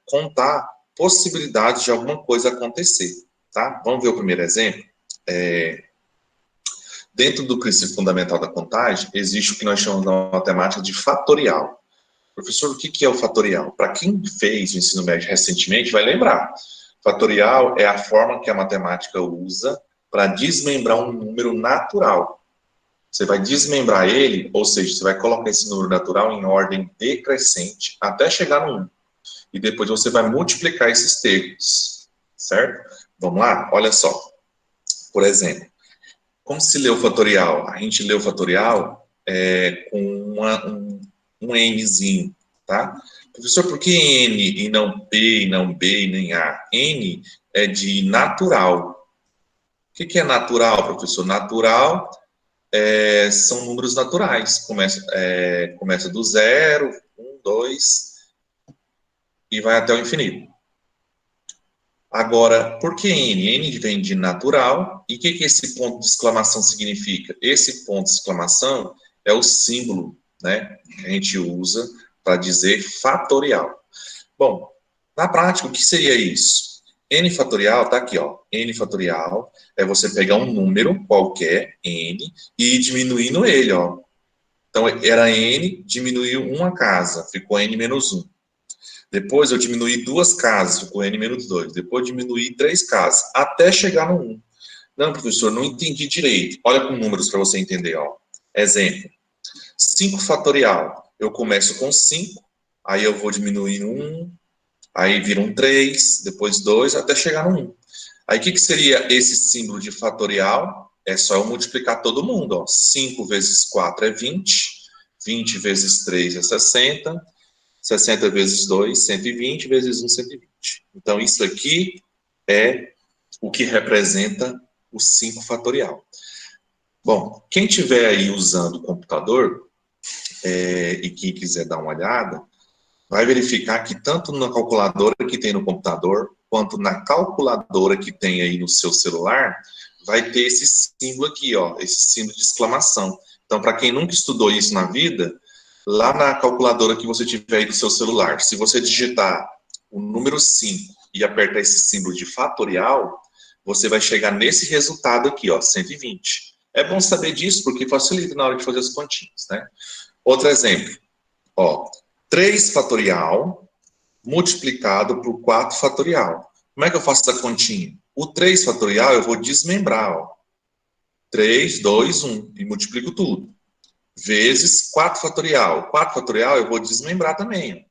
contar possibilidades de alguma coisa acontecer, tá? Vamos ver o primeiro exemplo? Dentro do princípio fundamental da contagem, existe o que nós chamamos na matemática de fatorial. Professor, o que é o fatorial? Para quem fez o ensino médio recentemente, vai lembrar. Fatorial é a forma que a matemática usa para desmembrar um número natural. Você vai desmembrar ele, ou seja, você vai colocar esse número natural em ordem decrescente até chegar no 1. E depois você vai multiplicar esses termos, certo? Vamos lá? Olha só. Por exemplo, como se lê o fatorial? A gente lê o fatorial com um Nzinho, tá? Professor, por que N e não P, e não B, e nem A? N é de natural. O que é natural, professor? Natural são números naturais. Começa do 0, 1, 2 e vai até o infinito. Agora, por que N? N vem de natural. E o que esse ponto de exclamação significa? Esse ponto de exclamação é o símbolo, né, que a gente usa para dizer fatorial. Bom, na prática, o que seria isso? N fatorial, tá aqui, ó. N fatorial é você pegar um número qualquer, N, e ir diminuindo ele, ó. Então, era N, diminuiu uma casa, ficou N menos 1. Depois eu diminuí 2 casas, ficou N menos 2. Depois diminuí 3 casas, até chegar no 1. Não, professor, não entendi direito. Olha com números para você entender, ó. Exemplo. 5 fatorial. Eu começo com 5, aí eu vou diminuindo 1, aí vira um 3, depois 2, até chegar no 1. Aí o que seria esse símbolo de fatorial? É só eu multiplicar todo mundo, ó. 5 vezes 4 é 20, 20 vezes 3 é 60, 60 vezes 2, 120, vezes 1, 120. Então, isso aqui é o que representa o 5 fatorial. Bom, quem estiver aí usando o computador e quem quiser dar uma olhada, vai verificar que tanto na calculadora que tem no computador, quanto na calculadora que tem aí no seu celular, vai ter esse símbolo aqui, ó, esse símbolo de exclamação. Então, para quem nunca estudou isso na vida, lá na calculadora que você tiver aí do seu celular, se você digitar o número 5 e apertar esse símbolo de fatorial, você vai chegar nesse resultado aqui, ó, 120. É bom saber disso porque facilita na hora de fazer as continhas, né? Outro exemplo, ó, 3 fatorial multiplicado por 4 fatorial. Como é que eu faço essa continha? O 3 fatorial eu vou desmembrar, ó. 3, 2, 1, e multiplico tudo. Vezes 4 fatorial. 4 fatorial eu vou desmembrar também, ó.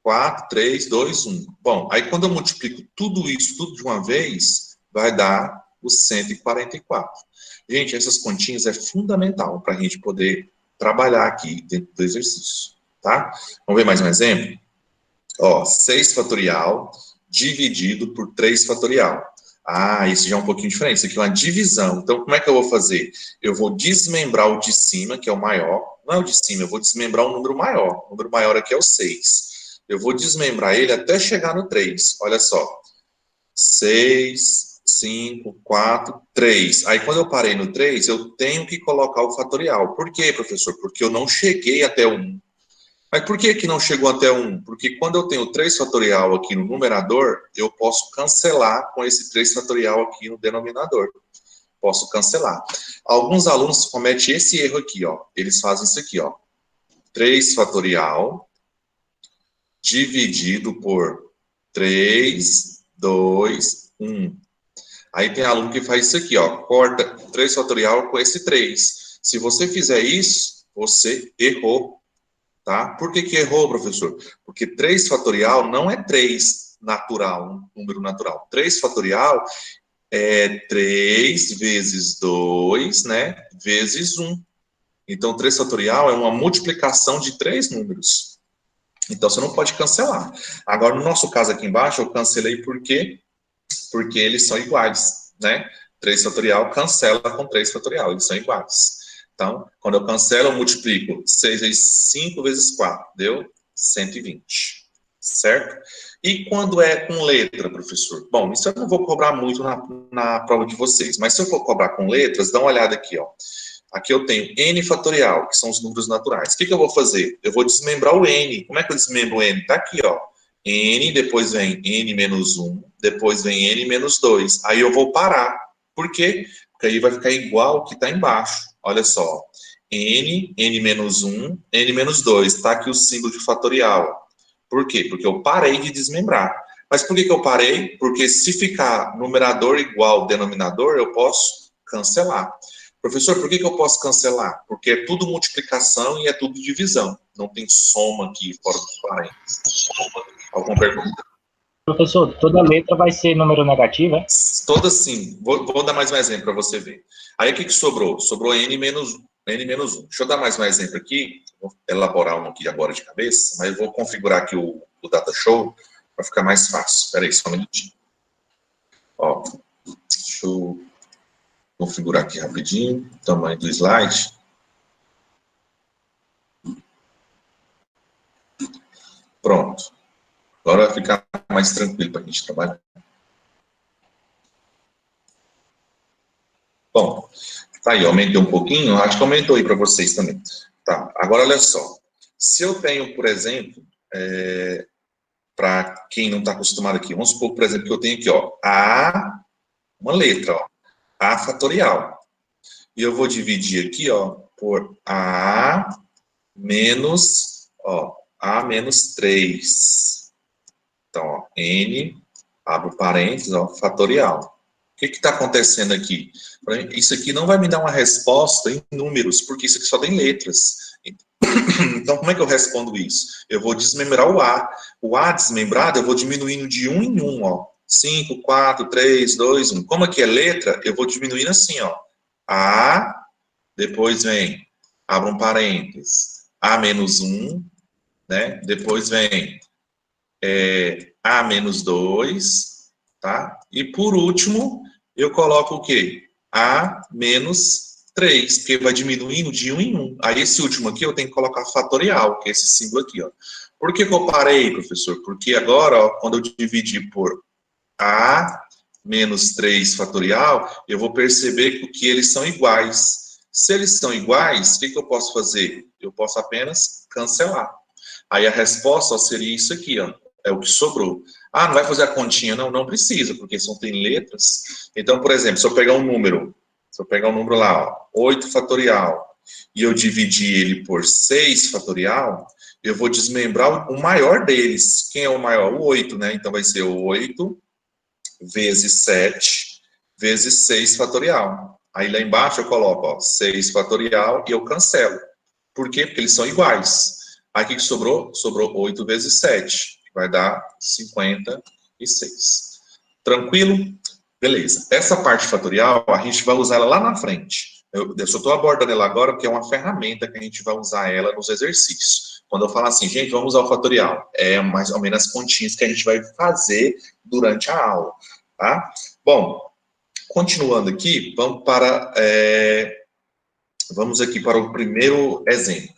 4, 3, 2, 1. Bom, aí quando eu multiplico tudo isso, tudo de uma vez, vai dar o 144. Gente, essas continhas é fundamental para a gente poder trabalhar aqui dentro do exercício, tá? Vamos ver mais um exemplo? Ó, 6 fatorial dividido por 3 fatorial. Ah, isso já é um pouquinho diferente, isso aqui é uma divisão. Então, como é que eu vou fazer? Eu vou desmembrar o de cima, que é o maior. Não é o de cima, eu vou desmembrar um número maior. O número maior aqui é o 6. Eu vou desmembrar ele até chegar no 3. Olha só. 6, 5, 4, 3. Aí, quando eu parei no 3, eu tenho que colocar o fatorial. Por quê, professor? Porque eu não cheguei até o 1. Mas por que não chegou até 1? Porque quando eu tenho 3 fatorial aqui no numerador, eu posso cancelar com esse 3 fatorial aqui no denominador. Posso cancelar. Alguns alunos cometem esse erro aqui, ó. Eles fazem isso aqui, ó. 3 fatorial dividido por 3, 2, 1. Aí tem aluno que faz isso aqui, ó. Corta 3 fatorial com esse 3. Se você fizer isso, você errou. Tá? Por que errou, professor? Porque 3 fatorial não é 3 natural, um número natural. 3 fatorial é 3 vezes 2, né, vezes 1. Então, 3 fatorial é uma multiplicação de 3 números. Então, você não pode cancelar. Agora, no nosso caso aqui embaixo, eu cancelei por quê? Porque eles são iguais, né? 3 fatorial cancela com 3 fatorial, eles são iguais. Então, quando eu cancelo, eu multiplico 6 vezes 5 vezes 4, deu 120, certo? E quando é com letra, professor? Bom, isso eu não vou cobrar muito na prova de vocês, mas se eu for cobrar com letras, dá uma olhada aqui, ó. Aqui eu tenho N fatorial, que são os números naturais. O que eu vou fazer? Eu vou desmembrar o N. Como é que eu desmembro o N? Tá aqui, ó. N, depois vem N menos 1, depois vem N menos 2. Aí eu vou parar. Por quê? Porque aí vai ficar igual o que está embaixo. Olha só. N, N menos 1, N menos 2. Está aqui o símbolo de fatorial. Por quê? Porque eu parei de desmembrar. Mas por que eu parei? Porque se ficar numerador igual denominador, eu posso cancelar. Professor, por que eu posso cancelar? Porque é tudo multiplicação e é tudo divisão. Não tem soma aqui fora dos parênteses. Alguma pergunta? Professor, toda letra vai ser número negativo, é? Toda sim. Vou dar mais um exemplo para você ver. Aí o que sobrou? Sobrou N menos 1. Deixa eu dar mais um exemplo aqui. Vou elaborar um aqui agora de cabeça, mas eu vou configurar aqui o Data Show para ficar mais fácil. Espera aí, só um minutinho. Ó, deixa eu configurar aqui rapidinho o tamanho do slide. Pronto. Agora vai ficar mais tranquilo para a gente trabalhar. Bom, tá aí, aumentei um pouquinho, acho que aumentou aí para vocês também. Tá, agora olha só. Se eu tenho, por exemplo, para quem não está acostumado aqui, vamos supor, por exemplo, que eu tenho aqui, ó, A, uma letra, ó, A fatorial. E eu vou dividir aqui, ó, por A menos, ó, A menos 3. Então, ó, N, abro parênteses, ó, fatorial. O que está acontecendo aqui? Isso aqui não vai me dar uma resposta em números, porque isso aqui só tem letras. Então, como é que eu respondo isso? Eu vou desmembrar o A. O A desmembrado, eu vou diminuindo de 1 em 1, ó. 5, 4, 3, 2, 1. Como aqui é letra, eu vou diminuindo assim, ó. A, depois vem, abro um parênteses, A menos 1, né? Depois vem A menos 2, tá? E por último, eu coloco o quê? A menos 3, porque vai diminuindo de 1 em 1. Aí esse último aqui eu tenho que colocar fatorial, que é esse símbolo aqui, ó. Por que eu parei, professor? Porque agora, ó, quando eu dividir por A menos 3 fatorial, eu vou perceber que eles são iguais. Se eles são iguais, o que eu posso fazer? Eu posso apenas cancelar. Aí a resposta, ó, seria isso aqui, ó. É o que sobrou. Ah, não vai fazer a continha? Não, não precisa, porque só tem letras. Então, por exemplo, se eu pegar um número lá, ó, 8 fatorial, e eu dividir ele por 6 fatorial, eu vou desmembrar o maior deles. Quem é o maior? O 8, né? Então vai ser 8 vezes 7 vezes 6 fatorial. Aí lá embaixo eu coloco, ó, 6 fatorial e eu cancelo. Por quê? Porque eles são iguais. Aí o que sobrou? Sobrou 8 vezes 7, que vai dar 56. Tranquilo? Beleza. Essa parte fatorial, a gente vai usar ela lá na frente. Eu só estou abordando ela agora porque é uma ferramenta que a gente vai usar ela nos exercícios. Quando eu falo assim, gente, vamos usar o fatorial, é mais ou menos as continhas que a gente vai fazer durante a aula, tá? Bom, continuando aqui, vamos aqui para o primeiro exemplo,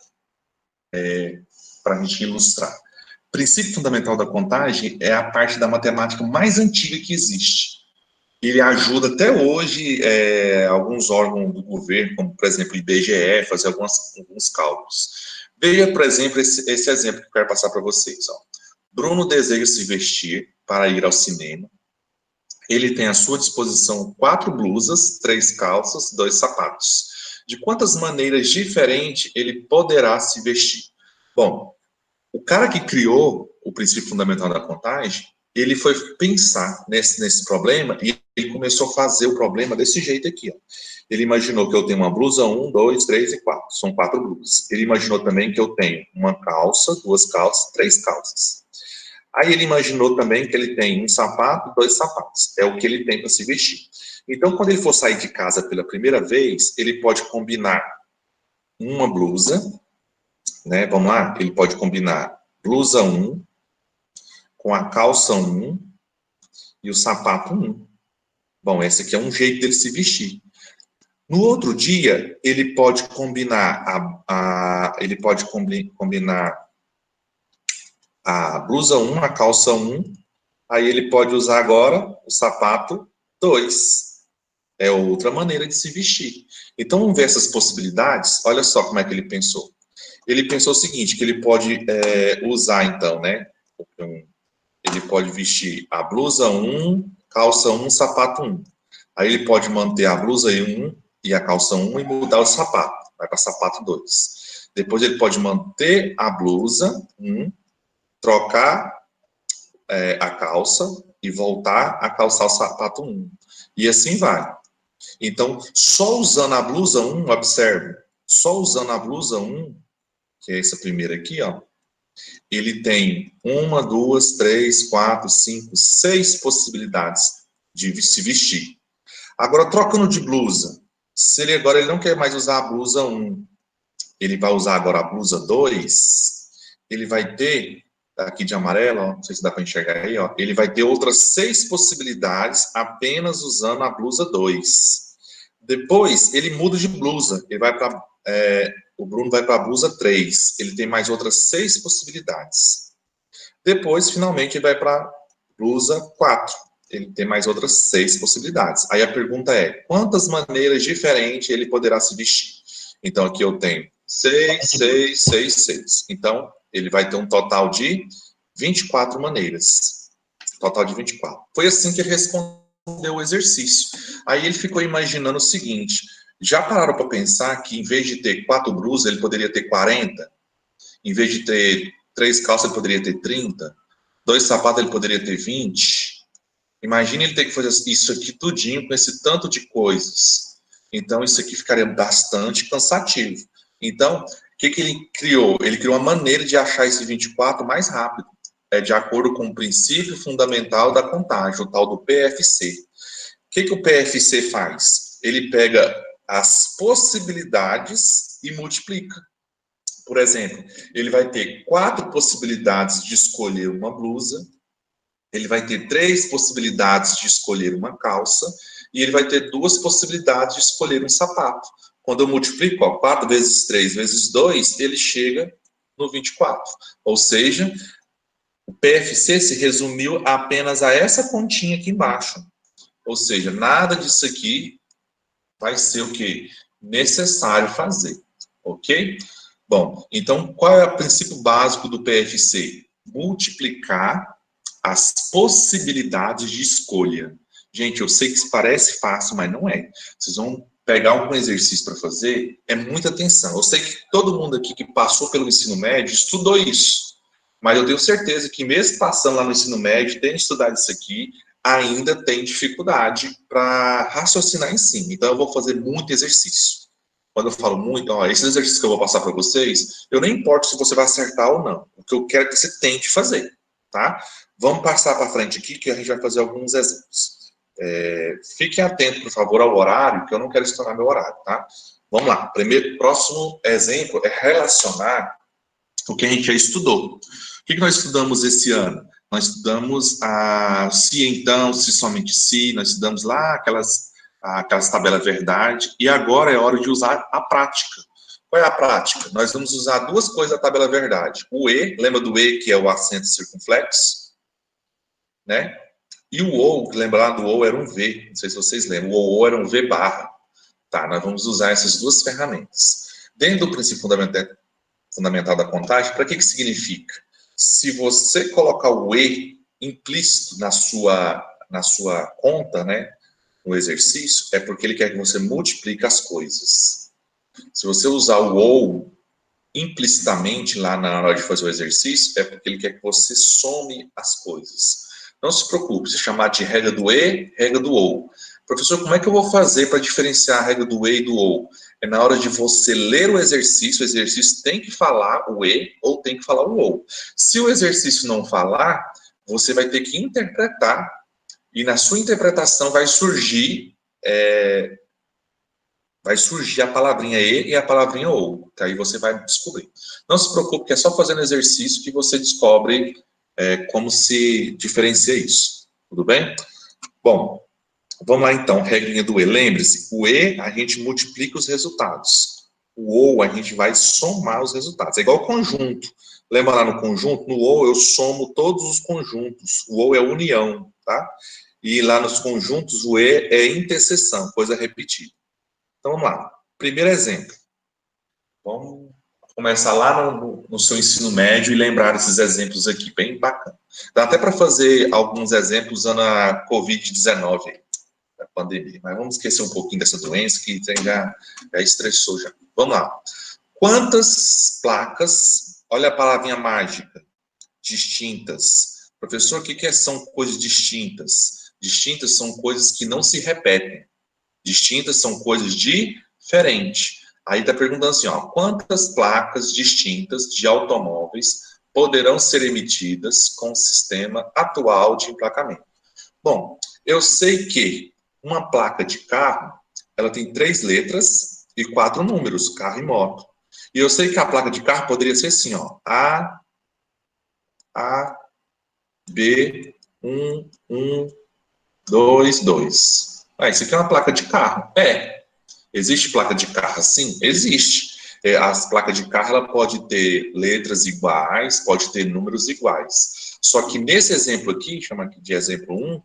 para a gente ilustrar. O princípio fundamental da contagem é a parte da matemática mais antiga que existe. Ele ajuda até hoje alguns órgãos do governo, como, por exemplo, o IBGE, a fazer alguns cálculos. Veja, por exemplo, esse exemplo que eu quero passar para vocês. Ó. Bruno deseja se vestir para ir ao cinema. Ele tem à sua disposição 4 blusas, 3 calças, 2 sapatos. De quantas maneiras diferentes ele poderá se vestir? Bom, o cara que criou o princípio fundamental da contagem, ele foi pensar nesse problema e ele começou a fazer o problema desse jeito aqui. Ó. Ele imaginou que eu tenho uma blusa 1, 2, 3 e 4. São 4 blusas. Ele imaginou também que eu tenho uma calça, 2 calças, 3 calças. Aí ele imaginou também que ele tem um sapato, 2 sapatos. É o que ele tem para se vestir. Então, quando ele for sair de casa pela primeira vez, ele pode combinar uma blusa, né? Vamos lá? Ele pode combinar blusa 1 com a calça 1 e o sapato 1. Bom, esse aqui é um jeito dele se vestir. No outro dia, ele pode combinar combinar a blusa 1, a calça 1, aí ele pode usar agora o sapato 2. É outra maneira de se vestir. Então, vamos ver essas possibilidades. Olha só como é que ele pensou. Ele pensou o seguinte, que ele pode usar, então, né, ele pode vestir a blusa 1, calça 1, sapato 1. Aí ele pode manter a blusa 1 e a calça 1 e mudar o sapato, vai para sapato 2. Depois ele pode manter a blusa 1, trocar a calça e voltar a calçar o sapato 1. E assim vai. Então, só usando a blusa 1, observe, só usando a blusa 1, que é essa primeira aqui, ó, ele tem 1, 2, 3, 4, 5, 6 possibilidades de se vestir. Agora, trocando de blusa, se ele agora ele não quer mais usar a blusa 1, ele vai usar agora a blusa 2, ele vai ter, aqui de amarelo, ó, não sei se dá para enxergar aí, ó, ele vai ter outras 6 possibilidades apenas usando a blusa 2. Depois, ele muda de blusa, ele vai para... o Bruno vai para a blusa 3, ele tem mais outras 6 possibilidades. Depois, finalmente, ele vai para a blusa 4, ele tem mais outras 6 possibilidades. Aí a pergunta é, quantas maneiras diferentes ele poderá se vestir? Então, aqui eu tenho 6, 6, 6, 6. Então, ele vai ter um total de 24 maneiras. Total de 24. Foi assim que ele respondeu o exercício. Aí ele ficou imaginando o seguinte, já pararam para pensar que em vez de ter 4 blusas, ele poderia ter 40? Em vez de ter 3 calças, ele poderia ter 30? 2 sapatos, ele poderia ter 20? Imagine ele ter que fazer isso aqui tudinho com esse tanto de coisas. Então, isso aqui ficaria bastante cansativo. Então, o que ele criou? Ele criou uma maneira de achar esse 24 mais rápido. De acordo com o princípio fundamental da contagem, o tal do PFC. O que o PFC faz? Ele pega as possibilidades e multiplica. Por exemplo, ele vai ter 4 possibilidades de escolher uma blusa, ele vai ter 3 possibilidades de escolher uma calça, e ele vai ter 2 possibilidades de escolher um sapato. Quando eu multiplico, ó, 4 vezes 3 vezes 2, ele chega no 24. Ou seja, o PFC se resumiu apenas a essa continha aqui embaixo. Ou seja, nada disso aqui vai ser o quê? Necessário fazer. Ok? Bom, então, qual é o princípio básico do PFC? Multiplicar as possibilidades de escolha. Gente, eu sei que isso parece fácil, mas não é. Vocês vão pegar algum exercício para fazer, é muita atenção. Eu sei que todo mundo aqui que passou pelo ensino médio estudou isso, mas eu tenho certeza que mesmo passando lá no ensino médio, tendo estudado isso aqui, ainda tem dificuldade para raciocinar em cima. Então, eu vou fazer muito exercício. Quando eu falo muito, ó, esses exercícios que eu vou passar para vocês, eu nem importo se você vai acertar ou não. O que eu quero é que você tente fazer, tá? Vamos passar para frente aqui, que a gente vai fazer alguns exemplos. Fiquem atentos, por favor, ao horário, que eu não quero estourar meu horário, tá? Vamos lá. Próximo exemplo é relacionar o que a gente já estudou. O que nós estudamos esse ano? Nós estudamos a se então, se somente se, nós estudamos lá aquelas tabelas verdade, e agora é hora de usar a prática. Qual é a prática? Nós vamos usar 2 coisas da tabela verdade. O E, lembra do E, que é o acento circunflexo? Né? E o OU, lembra lá do OU era um V, não sei se vocês lembram, o OU era um V barra. Tá, nós vamos usar essas 2 ferramentas. Dentro do princípio fundamental da contagem, para que significa? Se você colocar o E implícito na sua conta, né, no exercício, é porque ele quer que você multiplique as coisas. Se você usar o OU implicitamente lá na hora de fazer o exercício, é porque ele quer que você some as coisas. Não se preocupe, se chamar de regra do E, regra do OU. Professor, como é que eu vou fazer para diferenciar a regra do E e do OU? É na hora de você ler o exercício tem que falar o E ou tem que falar o OU. Se o exercício não falar, você vai ter que interpretar, e na sua interpretação vai surgir a palavrinha E e a palavrinha OU, que aí você vai descobrir. Não se preocupe, que é só fazendo exercício que você descobre como se diferencia isso. Tudo bem? Bom, vamos lá então, regrinha do E. Lembre-se, o E a gente multiplica os resultados. O OU a gente vai somar os resultados. É igual conjunto. Lembra lá no conjunto? No OU eu somo todos os conjuntos. O OU é união, tá? E lá nos conjuntos o E é interseção, coisa repetida. Então vamos lá. Primeiro exemplo. Vamos começar lá no seu ensino médio e lembrar esses exemplos aqui, bem bacana. Dá até para fazer alguns exemplos usando a Covid-19, a pandemia, mas vamos esquecer um pouquinho dessa doença que já estressou já. Vamos lá. Quantas placas, olha a palavrinha mágica, distintas. Professor, o que são coisas distintas? Distintas são coisas que não se repetem. Distintas são coisas diferentes. Aí está perguntando assim, ó, quantas placas distintas de automóveis poderão ser emitidas com o sistema atual de emplacamento? Bom, eu sei que uma placa de carro, ela tem 3 letras e 4 números, carro e moto. E eu sei que a placa de carro poderia ser assim, ó, A, B, 1, 1, 2, 2. Ah, isso aqui é uma placa de carro. Existe placa de carro assim? Existe. As placas de carro, ela pode ter letras iguais, pode ter números iguais. Só que nesse exemplo aqui, chama aqui de exemplo 1,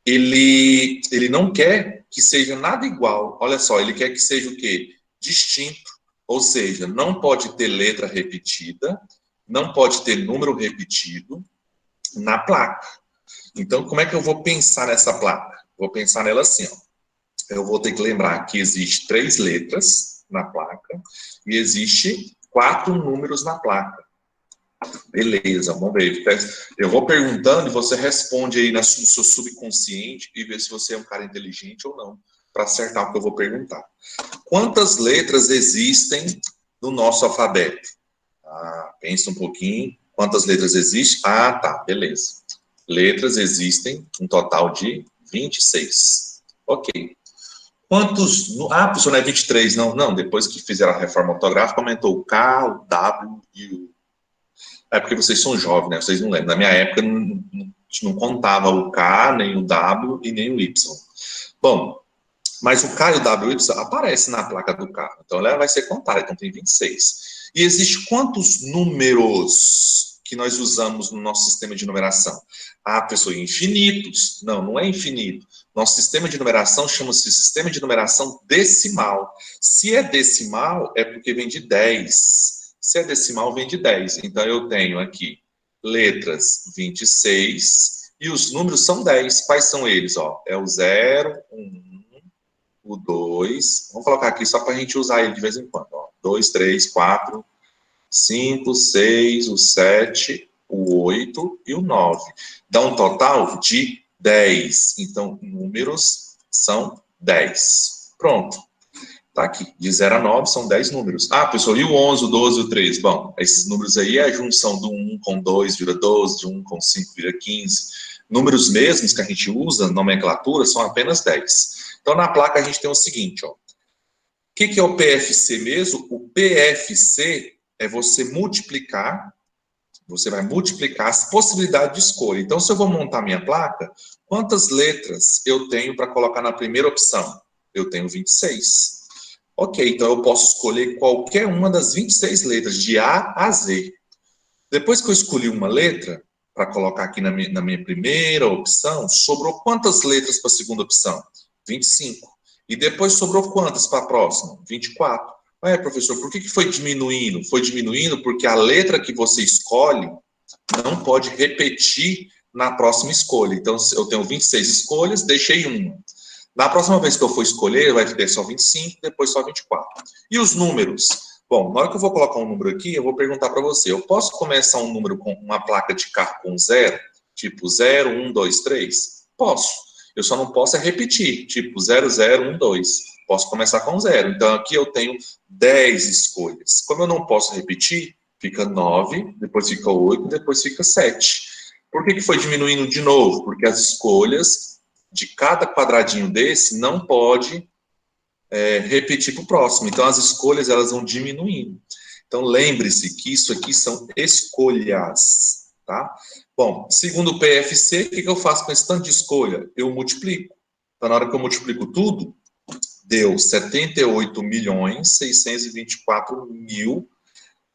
ele não quer que seja nada igual. Olha só, ele quer que seja o quê? Distinto. Ou seja, não pode ter letra repetida, não pode ter número repetido na placa. Então, como é que eu vou pensar nessa placa? Vou pensar nela assim, ó. Eu vou ter que lembrar que existe 3 letras na placa e existe 4 números na placa. Beleza, vamos ver. Eu vou perguntando e você responde aí no seu subconsciente e vê se você é um cara inteligente ou não, para acertar o que eu vou perguntar. Quantas letras existem no nosso alfabeto? Pensa um pouquinho. Quantas letras existem? Tá, beleza. Letras existem um total de 26. Ok. Quantos... professor, não é 23, não. Não, depois que fizeram a reforma ortográfica, aumentou o K, o W e o... É porque vocês são jovens, né? Vocês não lembram. Na minha época, não contava o K, nem o W e nem o Y. Bom, mas o K e o W e o Y aparecem na placa do carro. Então, ela vai ser contada. Então, tem 26. E existe quantos números que nós usamos no nosso sistema de numeração? Professor, infinitos. Não, não é infinito. Nosso sistema de numeração chama-se sistema de numeração decimal. Se é decimal, é porque vem de 10. Se é decimal, vem de 10. Então, eu tenho aqui letras 26 e os números são 10. Quais são eles? É o 0, 1, o 2. Vamos colocar aqui só para a gente usar ele de vez em quando. 2, 3, 4, 5, 6, o 7, o 8 e o 9. Dá um total de 10. Então, números são 10. Pronto. Tá aqui. De 0 a 9 são 10 números. Pessoal, e o 11, o 12 e o 13? Bom, esses números aí é a junção do 1 com 2 vira 12, de 1 com 5 vira 15. Números mesmos que a gente usa, nomenclatura, são apenas 10. Então, na placa a gente tem o seguinte, ó. O que é o PFC mesmo? O PFC é você multiplicar, você vai multiplicar as possibilidades de escolha. Então, se eu vou montar minha placa, quantas letras eu tenho para colocar na primeira opção? Eu tenho 26. Ok, então eu posso escolher qualquer uma das 26 letras, de A a Z. Depois que eu escolhi uma letra, para colocar aqui na minha primeira opção, sobrou quantas letras para a segunda opção? 25. E depois sobrou quantas para a próxima? 24. Professor, por que foi diminuindo? Foi diminuindo porque a letra que você escolhe não pode repetir na próxima escolha. Então, eu tenho 26 escolhas, deixei uma. Na próxima vez que eu for escolher, vai ter só 25, depois só 24. E os números? Bom, na hora que eu vou colocar um número aqui, eu vou perguntar para você, eu posso começar um número com uma placa de carro com 0? Tipo 0, 1, 2, 3? Posso. Eu só não posso repetir, tipo 0, 0, 1, 2. Posso começar com 0. Então, aqui eu tenho 10 escolhas. Como eu não posso repetir, fica 9, depois fica 8, depois fica 7. Por que foi diminuindo de novo? Porque as escolhas de cada quadradinho desse não pode repetir para o próximo. Então, as escolhas elas vão diminuindo. Então, lembre-se que isso aqui são escolhas, tá? Bom, segundo o PFC, o que eu faço com esse tanto de escolha? Eu multiplico. Então, na hora que eu multiplico tudo, deu 78.624.000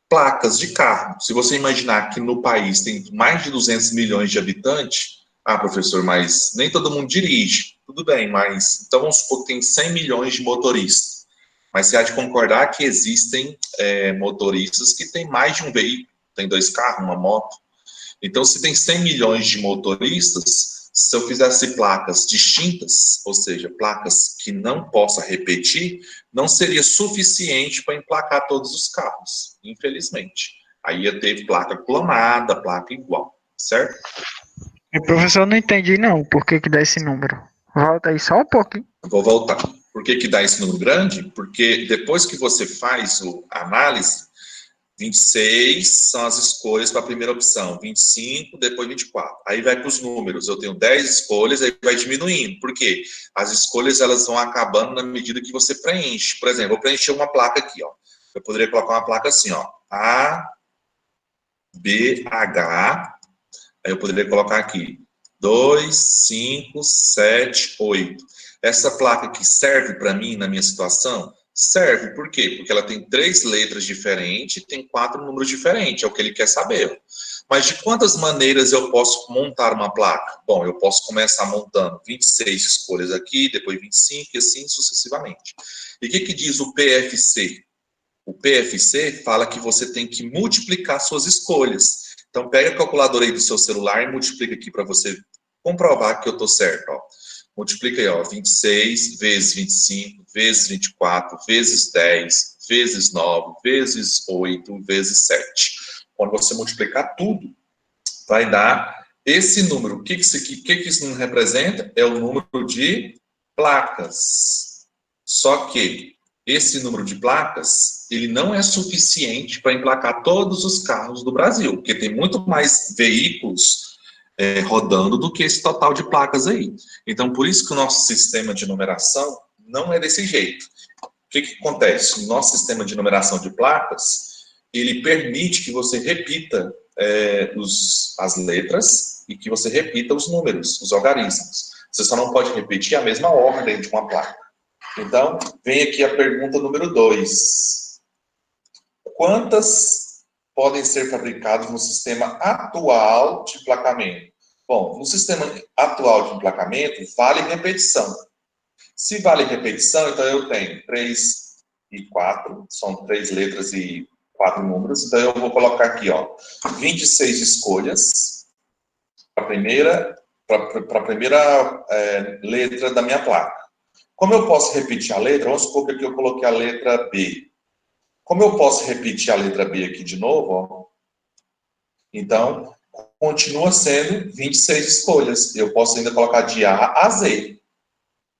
placas de carro. Se você imaginar que no país tem mais de 200 milhões de habitantes, professor, mas nem todo mundo dirige. Tudo bem, mas então vamos supor que tem 100 milhões de motoristas. Mas você há de concordar que existem motoristas que têm mais de um veículo, tem 2 carros, uma moto. Então, se tem 100 milhões de motoristas, se eu fizesse placas distintas, ou seja, placas que não possa repetir, não seria suficiente para emplacar todos os carros, infelizmente. Aí ia ter placa clonada, placa igual, certo? E professor, não entendi não, por que dá esse número. Volta aí só um pouquinho. Vou voltar. Por que dá esse número grande? Porque depois que você faz a análise, 26 são as escolhas para a primeira opção, 25, depois 24. Aí vai para os números, eu tenho 10 escolhas, aí vai diminuindo. Por quê? As escolhas elas vão acabando na medida que você preenche. Por exemplo, eu vou preencher uma placa aqui, ó. Eu poderia colocar uma placa assim, ó, A, B, H, aí eu poderia colocar aqui 2, 5, 7, 8. Essa placa aqui serve para mim na minha situação? Serve, por quê? Porque ela tem 3 letras diferentes e tem 4 números diferentes, é o que ele quer saber. Mas de quantas maneiras eu posso montar uma placa? Bom, eu posso começar montando 26 escolhas aqui, depois 25 e assim sucessivamente. E o que diz o PFC? O PFC fala que você tem que multiplicar suas escolhas. Então, pega a calculadora aí do seu celular e multiplica aqui para você comprovar que eu estou certo, ó. Multiplica aí, ó, 26 vezes 25, vezes 24, vezes 10, vezes 9, vezes 8, vezes 7. Quando você multiplicar tudo, vai dar esse número. O que isso número representa? É o número de placas. Só que esse número de placas, ele não é suficiente para emplacar todos os carros do Brasil, porque tem muito mais veículos rodando do que esse total de placas aí. Então, por isso que o nosso sistema de numeração não é desse jeito. O que acontece? O nosso sistema de numeração de placas, ele permite que você repita as letras e que você repita os números, os algarismos. Você só não pode repetir a mesma ordem de uma placa. Então, vem aqui a pergunta número 2. Quantas podem ser fabricados no sistema atual de emplacamento? Bom, no sistema atual de emplacamento, vale repetição. Se vale repetição, então eu tenho 3 e 4, são 3 letras e 4 números, então eu vou colocar aqui, ó, 26 escolhas para a primeira letra da minha placa. Como eu posso repetir a letra? Vamos supor que aqui eu coloquei a letra B. Como eu posso repetir a letra B aqui de novo, ó, então, continua sendo 26 escolhas. Eu posso ainda colocar de A a Z,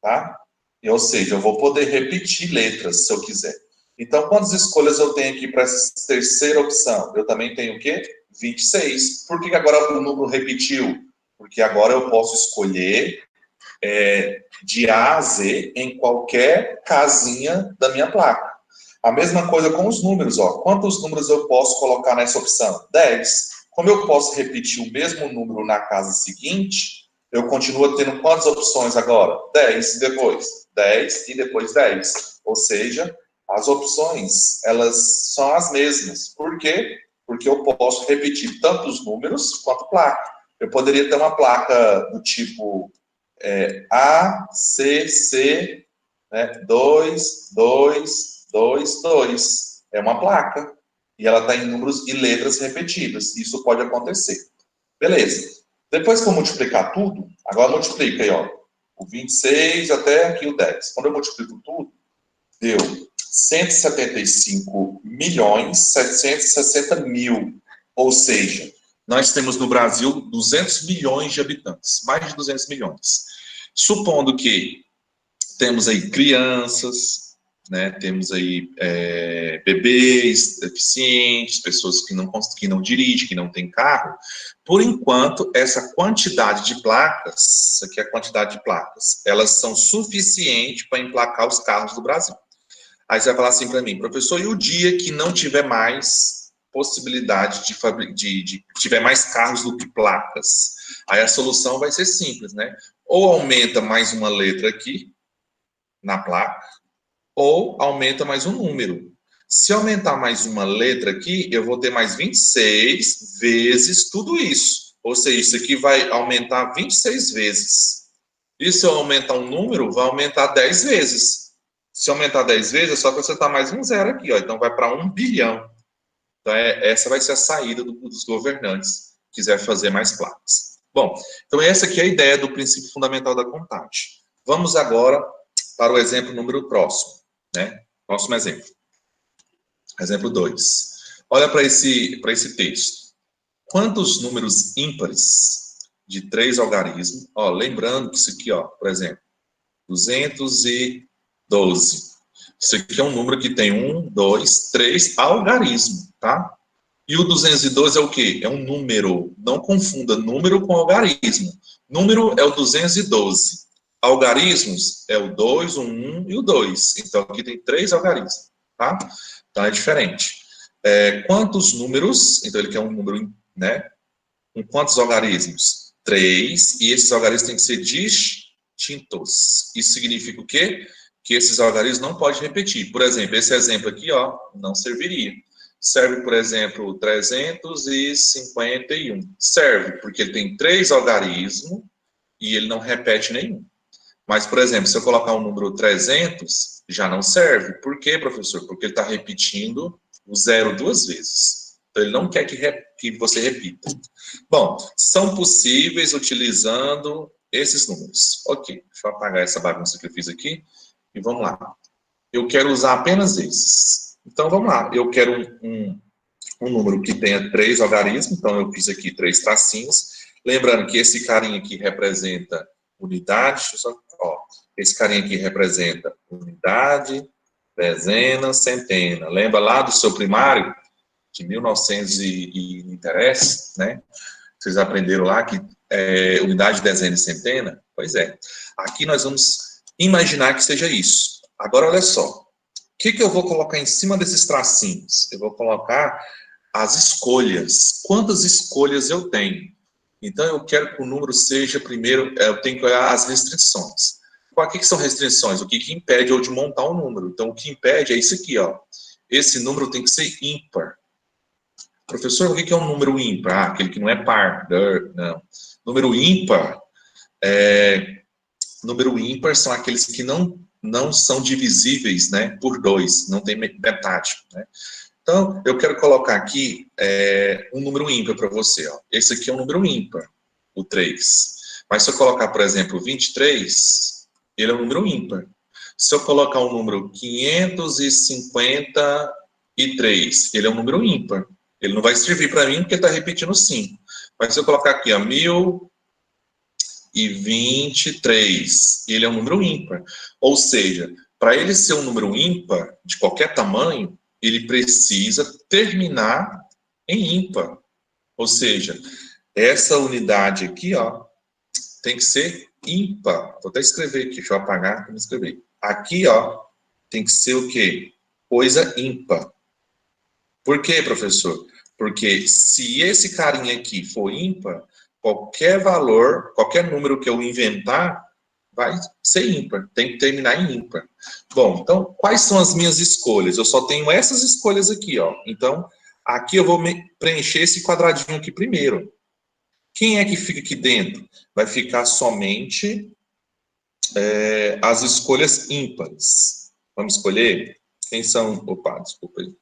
tá? Ou seja, eu vou poder repetir letras, se eu quiser. Então, quantas escolhas eu tenho aqui para essa terceira opção? Eu também tenho o quê? 26. Por que agora o número repetiu? Porque agora eu posso escolher de A a Z em qualquer casinha da minha placa. A mesma coisa com os números, ó. Quantos números eu posso colocar nessa opção? 10. Como eu posso repetir o mesmo número na casa seguinte, eu continuo tendo quantas opções agora? 10 e depois 10 e depois 10. Ou seja, as opções, elas são as mesmas. Por quê? Porque eu posso repetir tanto os números quanto placa. Eu poderia ter uma placa do tipo A, C, C, né, 2, 2, 2, 2. É uma placa. E ela está em números e letras repetidas. Isso pode acontecer. Beleza. Depois que eu multiplicar tudo, agora multiplica aí, ó. O 26 até aqui o 10. Quando eu multiplico tudo, deu 175.760.000. Ou seja, nós temos no Brasil 200 milhões de habitantes. Mais de 200 milhões. Supondo que temos aí crianças, né, temos aí bebês, deficientes, pessoas que não dirigem, que não têm carro. Por enquanto, essa quantidade de placas, isso aqui é a quantidade de placas, elas são suficientes para emplacar os carros do Brasil. Aí você vai falar assim para mim, professor, e o dia que não tiver mais possibilidade de tiver mais carros do que placas? Aí a solução vai ser simples, né? Ou aumenta mais uma letra aqui na placa, ou aumenta mais um número. Se aumentar mais uma letra aqui, eu vou ter mais 26 vezes tudo isso. Ou seja, isso aqui vai aumentar 26 vezes. E se eu aumentar um número, vai aumentar 10 vezes. Se aumentar 10 vezes, é só acrescentar mais um zero aqui, ó. Então vai para 1 bilhão. Então, essa vai ser a saída dos governantes, que quiser fazer mais placas. Bom, então essa aqui é a ideia do princípio fundamental da contagem. Vamos agora para o exemplo número próximo, né? Próximo exemplo. Exemplo 2. Olha para esse texto. Quantos números ímpares de 3 algarismos, ó, lembrando que isso aqui, ó, por exemplo, 212. Isso aqui é um número que tem 1, 2, 3 algarismo, tá? E o 212 é o quê? É um número. Não confunda número com algarismo. Número é o 212. Algarismos é o 2, o 1 e o 2. Então, aqui tem 3 algarismos, tá? Então, é diferente. Quantos números? Então, ele quer um número, né? Com quantos algarismos? 3. E esses algarismos têm que ser distintos. Isso significa o quê? Que esses algarismos não podem repetir. Por exemplo, esse exemplo aqui, ó, não serviria. Serve, por exemplo, 351. Serve, porque ele tem 3 algarismos e ele não repete nenhum. Mas, por exemplo, se eu colocar o número 300, já não serve. Por quê, professor? Porque ele está repetindo o 0 2 vezes. Então, ele não quer que você repita. Bom, são possíveis utilizando esses números. Ok, deixa eu apagar essa bagunça que eu fiz aqui. E vamos lá. Eu quero usar apenas esses. Então, vamos lá. Eu quero um número que tenha 3 algarismos. Então, eu fiz aqui 3 tracinhos. Lembrando que esse carinha aqui representa unidade. Esse carinha aqui representa unidade, dezena, centena. Lembra lá do seu primário? De 1900 e interessa, né? Vocês aprenderam lá que unidade, dezena e centena? Pois é. Aqui nós vamos imaginar que seja isso. Agora, olha só. O que eu vou colocar em cima desses tracinhos? Eu vou colocar as escolhas. Quantas escolhas eu tenho? Então, eu quero que o número seja, primeiro, eu tenho que olhar as restrições. O que são restrições? O que impede eu de montar um número? Então, o que impede é isso aqui, ó. Esse número tem que ser ímpar. Professor, o que é um número ímpar? Ah, aquele que não é par. Não. Número ímpar são aqueles que não são divisíveis, né, por 2, não tem metade, né? Então, eu quero colocar aqui um número ímpar para você, ó. Esse aqui é um número ímpar, o 3. Mas se eu colocar, por exemplo, 23, ele é um número ímpar. Se eu colocar o número 553, ele é um número ímpar. Ele não vai servir para mim porque está repetindo 5. Mas se eu colocar aqui, ó, 1023, ele é um número ímpar. Ou seja, para ele ser um número ímpar, de qualquer tamanho, ele precisa terminar em ímpar. Ou seja, essa unidade aqui, ó, tem que ser ímpar. Vou até escrever aqui, deixa eu apagar para escrever. Aqui, ó, tem que ser o quê? Coisa ímpar. Por quê, professor? Porque se esse carinha aqui for ímpar, qualquer valor, qualquer número que eu inventar, vai ser ímpar. Tem que terminar em ímpar. Bom, então, quais são as minhas escolhas? Eu só tenho essas escolhas aqui, ó. Então, aqui eu vou preencher esse quadradinho aqui primeiro. Quem é que fica aqui dentro? Vai ficar somente as escolhas ímpares. Vamos escolher? Quem são... Opa, desculpa aí.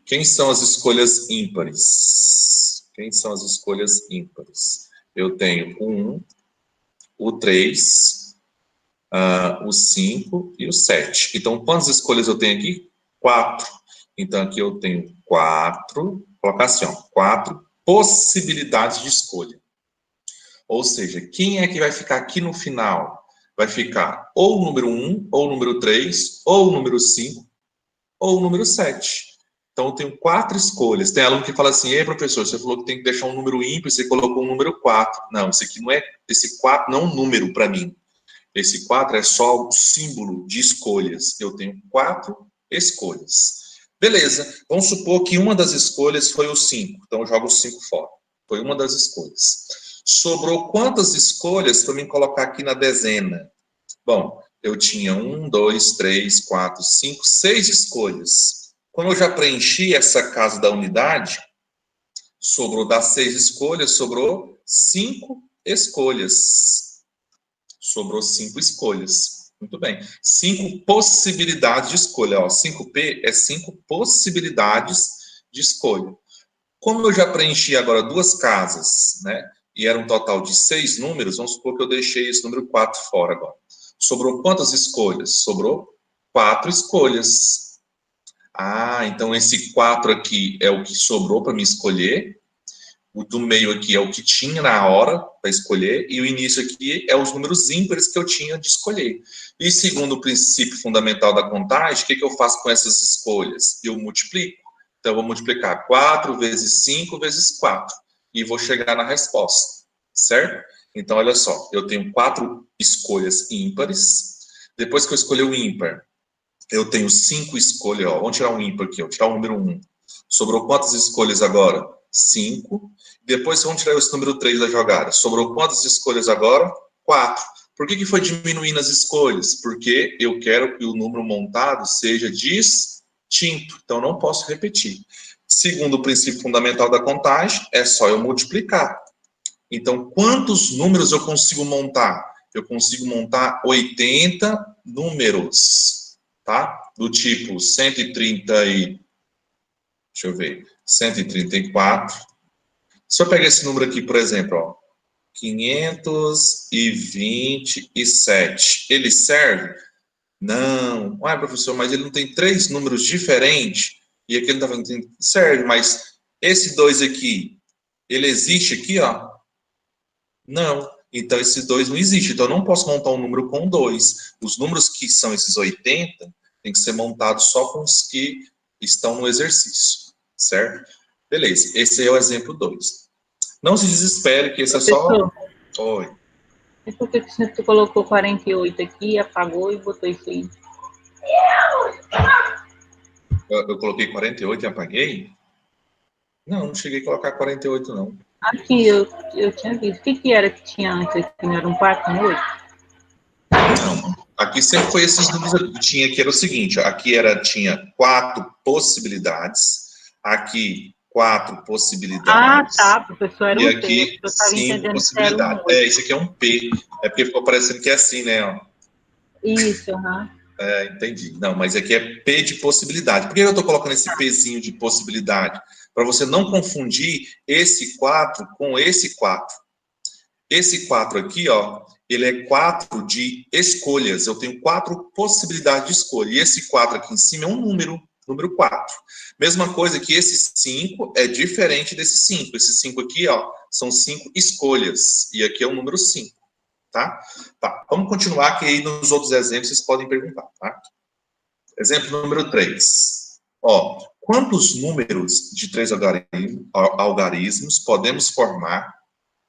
Quem são as escolhas ímpares? Quem são as escolhas ímpares? Eu tenho o 1, o 3, o 5 e o 7. Então, quantas escolhas eu tenho aqui? 4. Então, aqui eu tenho 4, vou colocar assim, ó, 4 possibilidades de escolha. Ou seja, quem é que vai ficar aqui no final? Vai ficar ou o número 1, ou o número 3, ou o número 5, ou o número 7. Então, eu tenho 4 escolhas. Tem aluno que fala assim, ei, professor, você falou que tem que deixar um número ímpar, você colocou um número 4. Não, esse 4 não é um número para mim. Esse 4 é só o símbolo de escolhas. Eu tenho 4 escolhas. Beleza, vamos supor que uma das escolhas foi o 5. Então, eu jogo o 5 fora. Foi uma das escolhas. Sobrou quantas escolhas para mim colocar aqui na dezena? Bom, eu tinha 1, 2, 3, 4, 5, 6 escolhas. Quando eu já preenchi essa casa da unidade, sobrou das 6 escolhas, sobrou 5 escolhas. Sobrou 5 escolhas. Muito bem. 5 possibilidades de escolha. Ó, 5P é 5 possibilidades de escolha. Como eu já preenchi agora 2 casas, né? E era um total de 6 números, vamos supor que eu deixei esse número 4 fora agora. Sobrou quantas escolhas? Sobrou 4 escolhas. Ah, então esse 4 aqui é o que sobrou para me escolher. O do meio aqui é o que tinha na hora para escolher, e o início aqui é os números ímpares que eu tinha de escolher. E segundo o princípio fundamental da contagem, o que eu faço com essas escolhas? Eu multiplico. Então, eu vou multiplicar 4 vezes 5 vezes 4, e vou chegar na resposta, certo? Então, olha só, eu tenho 4 escolhas ímpares. Depois que eu escolher o ímpar, eu tenho 5 escolhas, ó. Vamos tirar um ímpar aqui, vou tirar o número 1. Sobrou quantas escolhas agora? 5. Depois vamos tirar esse número 3 da jogada. Sobrou quantas escolhas agora? 4. Por que foi diminuindo as escolhas? Porque eu quero que o número montado seja distinto. Então, não posso repetir. Segundo o princípio fundamental da contagem, é só eu multiplicar. Então, quantos números eu consigo montar? Eu consigo montar 80 números, tá? Do tipo 130 e... Deixa eu ver. 134. Se eu pegar esse número aqui, por exemplo, ó, 527. Ele serve? Não. Ué, professor, mas ele não tem 3 números diferentes? E aqui ele está falando que serve, mas esse 2 aqui, ele existe aqui, ó? Não. Então, esse 2 não existe. Então, eu não posso montar um número com 2. Os números que são esses 80 tem que ser montados só com os que estão no exercício, certo? Beleza. Esse é o exemplo 2. Não se desespere, que esse é só... Oi. E por que tu colocou 48 aqui, apagou e botou isso aí? Eu coloquei 48 e apaguei? Não cheguei a colocar 48, não. Aqui, eu tinha visto. O que era que tinha antes aqui? Não era um 4, um 8? Não. Aqui sempre foi esses números que tinha aqui. Era o seguinte, aqui tinha 4 possibilidades. Aqui... 4 possibilidades. Ah, tá, professor, era e um aqui, P. Eu estava 5 entendendo possibilidades. que era um 8. Esse aqui é um P. É porque ficou parecendo que é assim, né? Ó. Isso, aham. Entendi. Não, mas aqui é P de possibilidade. Por que eu estou colocando esse Pzinho de possibilidade? Para você não confundir esse 4 com esse 4. Esse 4 aqui, ó, ele é 4 de escolhas. Eu tenho 4 possibilidades de escolha. E esse 4 aqui em cima é um número 4. Mesma coisa que esse 5 é diferente desse 5. Esse 5 aqui, ó, são 5 escolhas. E aqui é o número 5, tá? Tá, vamos continuar, que aí nos outros exemplos vocês podem perguntar, tá? Exemplo número 3. Ó, quantos números de 3 algarismos podemos formar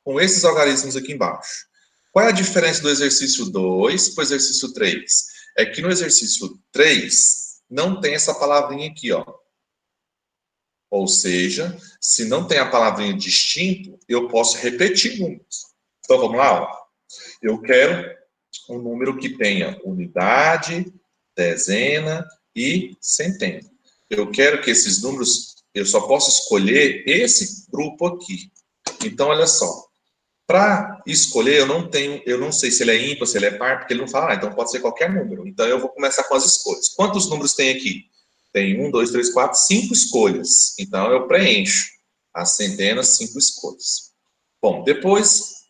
com esses algarismos aqui embaixo? Qual é a diferença do exercício 2 para o exercício 3? É que no exercício 3... não tem essa palavrinha aqui, ó. Ou seja, se não tem a palavrinha distinto, eu posso repetir números. Então, vamos lá, ó. Eu quero um número que tenha unidade, dezena e centena. Eu quero que esses números, eu só posso escolher esse grupo aqui. Então, olha só. Para escolher, eu não sei se ele é ímpar, se ele é par, porque ele não fala, então pode ser qualquer número. Então, eu vou começar com as escolhas. Quantos números tem aqui? Tem 1, 2, 3, 4, 5 escolhas. Então, eu preencho as centenas, 5 escolhas. Bom, depois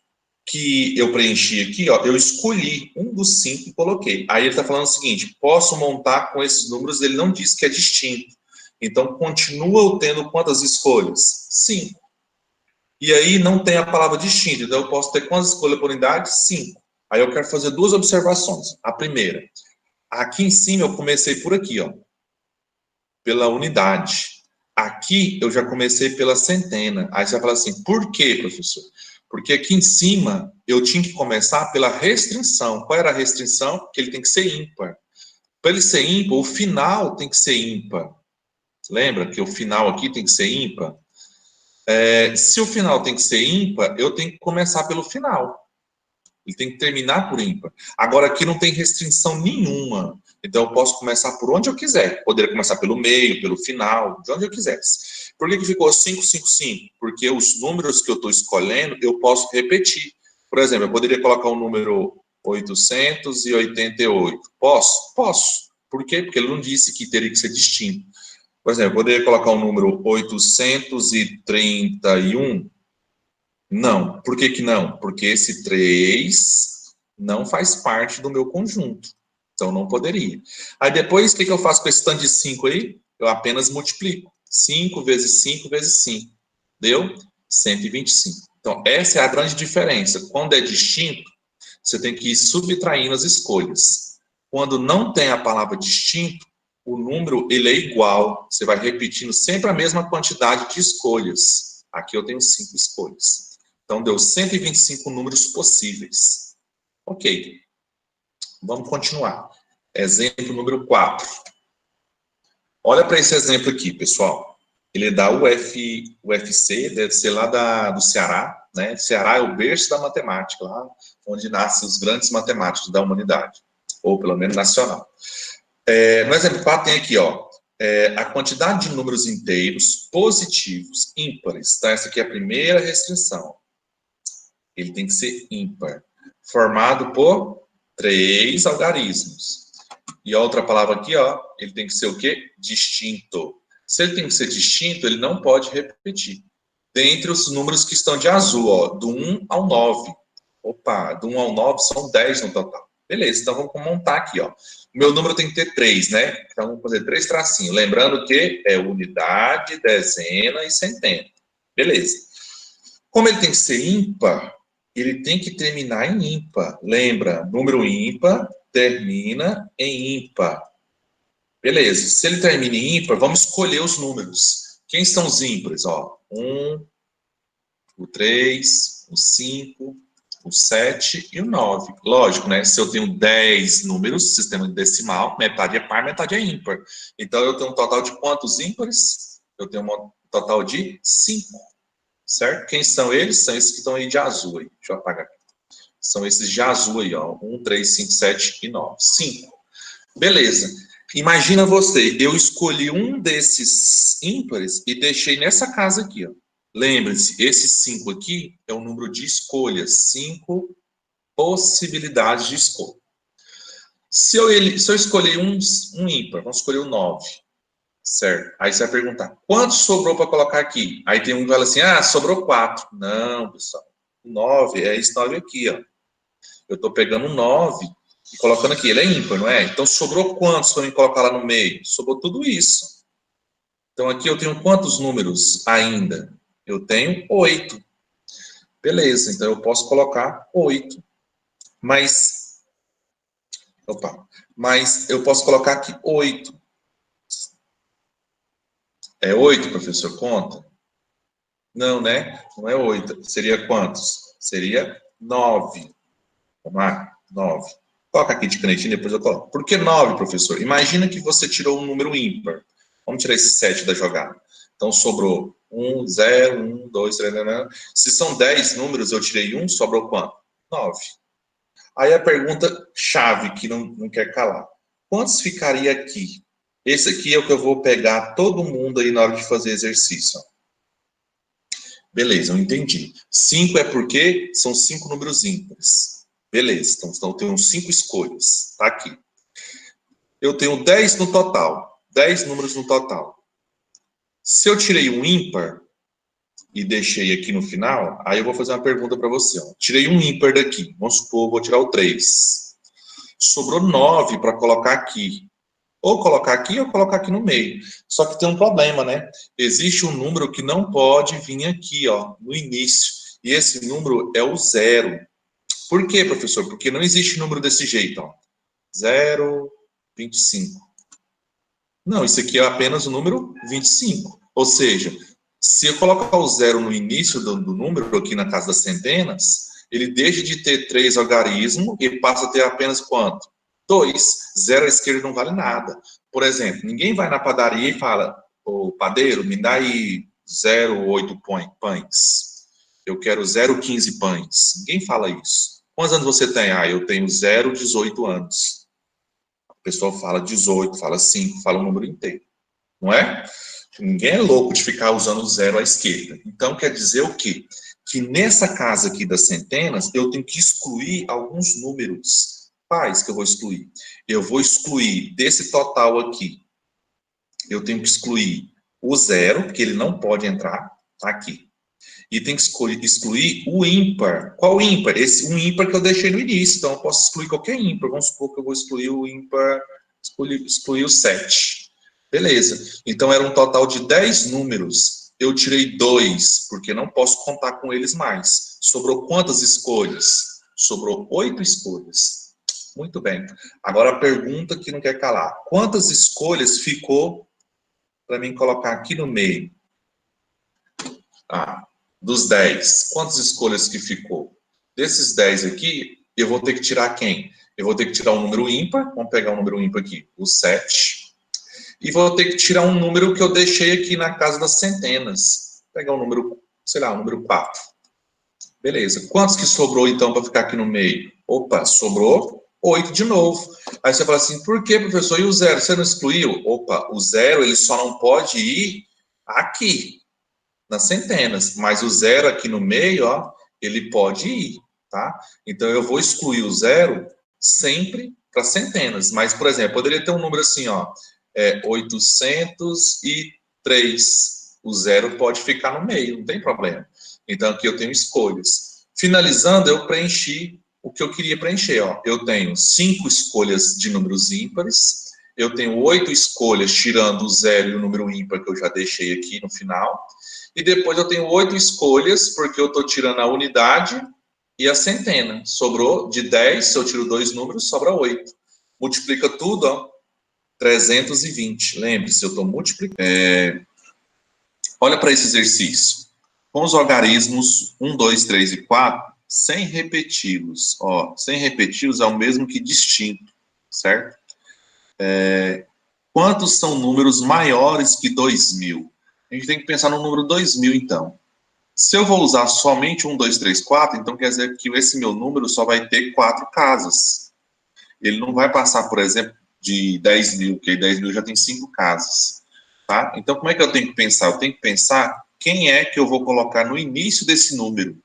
que eu preenchi aqui, ó, eu escolhi um dos 5 e coloquei. Aí ele está falando o seguinte, posso montar com esses números, ele não diz que é distinto. Então, continua tendo quantas escolhas? 5. E aí não tem a palavra distinto, então eu posso ter quantas escolhas por unidade? 5. Aí eu quero fazer 2 observações. A primeira, aqui em cima eu comecei por aqui, ó, pela unidade. Aqui eu já comecei pela centena. Aí você vai falar assim, por quê, professor? Porque aqui em cima eu tinha que começar pela restrição. Qual era a restrição? Que ele tem que ser ímpar. Para ele ser ímpar, o final tem que ser ímpar. Lembra que o final aqui tem que ser ímpar? Se o final tem que ser ímpar, eu tenho que começar pelo final. Ele tem que terminar por ímpar. Agora, aqui não tem restrição nenhuma. Então, eu posso começar por onde eu quiser. Poderia começar pelo meio, pelo final, de onde eu quisesse. Por que ficou 5, 5, 5? Porque os números que eu estou escolhendo, eu posso repetir. Por exemplo, eu poderia colocar o número 888. Posso? Posso. Por quê? Porque ele não disse que teria que ser distinto. Por exemplo, eu poderia colocar o número 831? Não. Por que que não? Porque esse 3 não faz parte do meu conjunto. Então, não poderia. Aí, depois, o que eu faço com esse tanto de 5 aí? Eu apenas multiplico. 5 vezes 5 vezes 5. Deu? 125. Então, essa é a grande diferença. Quando é distinto, você tem que ir subtraindo as escolhas. Quando não tem a palavra distinto, o número ele é igual. Você vai repetindo sempre a mesma quantidade de escolhas. Aqui eu tenho 5 escolhas. Então, deu 125 números possíveis. Ok. Vamos continuar. Exemplo número 4. Olha para esse exemplo aqui, pessoal. Ele é da UFC, deve ser lá do Ceará, né? Ceará é o berço da matemática, lá onde nascem os grandes matemáticos da humanidade, ou pelo menos nacional. No exemplo 4 tem aqui, ó, a quantidade de números inteiros positivos, ímpares, tá? Essa aqui é a primeira restrição. Ele tem que ser ímpar, formado por 3 algarismos. E a outra palavra aqui, ó, ele tem que ser o quê? Distinto. Se ele tem que ser distinto, ele não pode repetir. Dentre os números que estão de azul, ó, do 1 ao 9. Opa, do 1 ao 9 são 10 no total. Beleza, então vamos montar aqui, ó. O meu número tem que ter 3, né? Então vamos fazer 3 tracinhos. Lembrando que é unidade, dezena e centena. Beleza. Como ele tem que ser ímpar, ele tem que terminar em ímpar. Lembra, número ímpar termina em ímpar. Beleza. Se ele termina em ímpar, vamos escolher os números. Quem são os ímpares? Ó, 1, o 3, o 5, o 7 e o 9. Lógico, né? Se eu tenho 10 números, sistema decimal, metade é par, metade é ímpar. Então, eu tenho um total de quantos ímpares? Eu tenho um total de 5. Certo? Quem são eles? São esses que estão aí de azul. Aí. Deixa eu apagar aqui. São esses de azul aí, ó. 1, 3, 5, 7 e 9. 5. Beleza. Imagina você, eu escolhi um desses ímpares e deixei nessa casa aqui, ó. Lembre-se, esse 5 aqui é o número de escolhas. 5 possibilidades de escolha. Se eu escolher um ímpar, vamos escolher o 9. Certo. Aí você vai perguntar, quanto sobrou para colocar aqui? Aí tem um que fala assim, sobrou 4. Não, pessoal. 9, é esse 9 aqui, ó. Eu estou pegando um 9 e colocando aqui. Ele é ímpar, não é? Então, sobrou quantos para eu colocar lá no meio? Sobrou tudo isso. Então, aqui eu tenho quantos números ainda? Eu tenho 8. Beleza, então eu posso colocar 8. Mas eu posso colocar aqui 8. É 8, professor? Conta? Não, né? Não é 8. Seria quantos? Seria 9. Vamos lá? 9. Coloca aqui de canetinha, depois eu coloco. Por que 9, professor? Imagina que você tirou um número ímpar. Vamos tirar esse 7 da jogada. Então, sobrou 1, 0, 1, 2, 3, 4. Se são 10 números, eu tirei 1, sobrou quanto? 9. Aí a pergunta chave, que não quer calar. Quantos ficaria aqui? Esse aqui é o que eu vou pegar todo mundo aí na hora de fazer exercício. Beleza, eu entendi. 5 é porque são 5 números ímpares. Beleza, então eu tenho 5 escolhas. Tá aqui. Eu tenho 10 no total. 10 números no total. Se eu tirei um ímpar e deixei aqui no final, aí eu vou fazer uma pergunta para você. Ó. Tirei um ímpar daqui. Vamos supor, vou tirar o 3. Sobrou 9 para colocar aqui. Ou colocar aqui ou colocar aqui no meio. Só que tem um problema, né? Existe um número que não pode vir aqui, ó, no início. E esse número é o 0. Por quê, professor? Porque não existe número desse jeito, ó. 0, 25. Não, isso aqui é apenas o número 25. Ou seja, se eu colocar o 0 no início do número, aqui na casa das centenas, ele deixa de ter 3 algarismos e passa a ter apenas quanto? 2. 0 à esquerda não vale nada. Por exemplo, ninguém vai na padaria e fala, ô padeiro, me dá aí 0,8 pães. Eu quero 0,15 pães. Ninguém fala isso. Quantos anos você tem? Eu tenho 0,18 anos. A pessoa fala 18, fala 5, fala o número inteiro. Não é? Ninguém é louco de ficar usando o 0 à esquerda. Então, quer dizer o quê? que nessa casa aqui das centenas, eu tenho que excluir alguns números. Quais que eu vou excluir? Eu vou excluir desse total aqui, eu tenho que excluir o 0, porque ele não pode entrar, tá aqui. E tem que excluir o ímpar. Qual ímpar? Um ímpar que eu deixei no início, então eu posso excluir qualquer ímpar. Vamos supor que eu vou excluir o ímpar, excluir o 7. Beleza. Então era um total de 10 números. Eu tirei 2, porque não posso contar com eles mais. Sobrou quantas escolhas? Sobrou 8 escolhas. Muito bem. Agora a pergunta que não quer calar. Quantas escolhas ficou para mim colocar aqui no meio? Dos 10, quantas escolhas que ficou? Desses 10 aqui, eu vou ter que tirar quem? Eu vou ter que tirar um número ímpar, vamos pegar um número ímpar aqui, o 7, e vou ter que tirar um número que eu deixei aqui na casa das centenas. Vou pegar um número, sei lá, um número 4. Beleza. Quantos que sobrou, então, para ficar aqui no meio? Opa, sobrou 8 de novo. Aí você fala assim, por que, professor? E o 0? Você não excluiu? Opa, o 0, ele só não pode ir aqui, nas centenas. Mas o 0 aqui no meio, ó, ele pode ir, tá? Então, eu vou excluir o 0 sempre para centenas. Mas, por exemplo, poderia ter um número assim, ó, 803. O 0 pode ficar no meio, não tem problema. Então, aqui eu tenho escolhas. Finalizando, eu preenchi o que eu queria preencher. Ó. Eu tenho 5 escolhas de números ímpares. Eu tenho 8 escolhas, tirando o 0 e o número ímpar que eu já deixei aqui no final. E depois eu tenho 8 escolhas, porque eu estou tirando a unidade e a centena. Sobrou de 10, se eu tiro 2 números, sobra 8. Multiplica tudo, ó, 320. Lembre-se, eu estou multiplicando. Olha para esse exercício. Com os algarismos 1, 2, 3 e 4, sem repeti-los. Sem repeti-los é o mesmo que distinto, certo? Quantos são números maiores que 2.000? A gente tem que pensar no número 2.000, então. Se eu vou usar somente 1, 2, 3, 4, então quer dizer que esse meu número só vai ter 4 casas. Ele não vai passar, por exemplo, de 10.000, porque 10.000 já tem 5 casas. Tá? Então, como é que eu tenho que pensar? Eu tenho que pensar quem é que eu vou colocar no início desse número.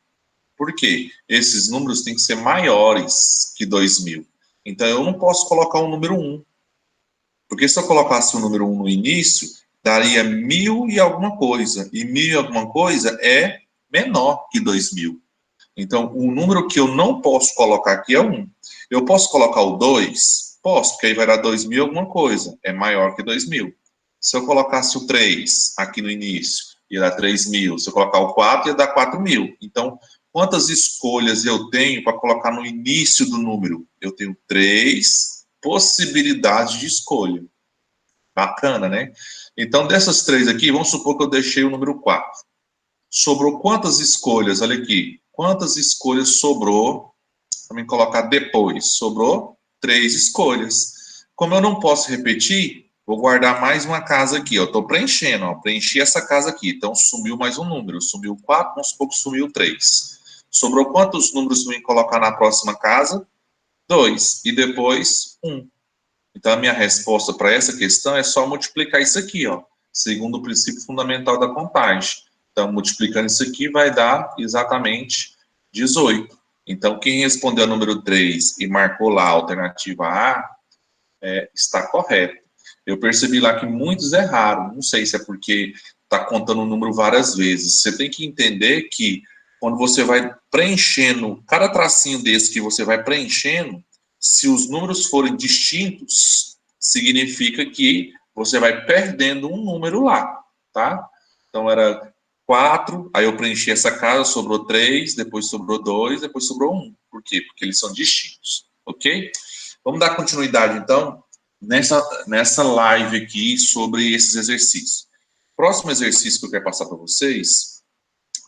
Por quê? Esses números têm que ser maiores que 2.000. Então, eu não posso colocar o número 1. Porque se eu colocasse o número 1 no início, daria 1.000 e alguma coisa. E 1.000 e alguma coisa é menor que 2.000. Então, o número que eu não posso colocar aqui é 1. Eu posso colocar o 2? Posso, porque aí vai dar 2.000 e alguma coisa. É maior que 2.000. Se eu colocasse o 3 aqui no início, ia dar 3.000. Se eu colocar o 4, ia dar 4.000. Então, quantas escolhas eu tenho para colocar no início do número? Eu tenho 3 possibilidades de escolha. Bacana, né? Então, dessas 3 aqui, vamos supor que eu deixei o número 4. Sobrou quantas escolhas? Olha aqui. Quantas escolhas sobrou? Vamos colocar depois. Sobrou 3 escolhas. Como eu não posso repetir, vou guardar mais uma casa aqui. Eu estou preenchendo. Ó, preenchi essa casa aqui. Então, sumiu mais um número. Sumiu 4, vamos supor que sumiu 3. Sobrou quantos números para eu colocar na próxima casa? 2. E depois, 1. Então, a minha resposta para essa questão é só multiplicar isso aqui, ó, segundo o princípio fundamental da contagem. Então, multiplicando isso aqui vai dar exatamente 18. Então, quem respondeu o número 3 e marcou lá a alternativa A, está correto. Eu percebi lá que muitos erraram. Não sei se é porque está contando o número várias vezes. Você tem que entender que quando você vai preenchendo, cada tracinho desse que você vai preenchendo, se os números forem distintos, significa que você vai perdendo um número lá, tá? Então, era 4, aí eu preenchi essa casa, sobrou 3, depois sobrou 2, depois sobrou 1. Por quê? Porque eles são distintos, ok? Vamos dar continuidade, então, nessa live aqui sobre esses exercícios. Próximo exercício que eu quero passar para vocês,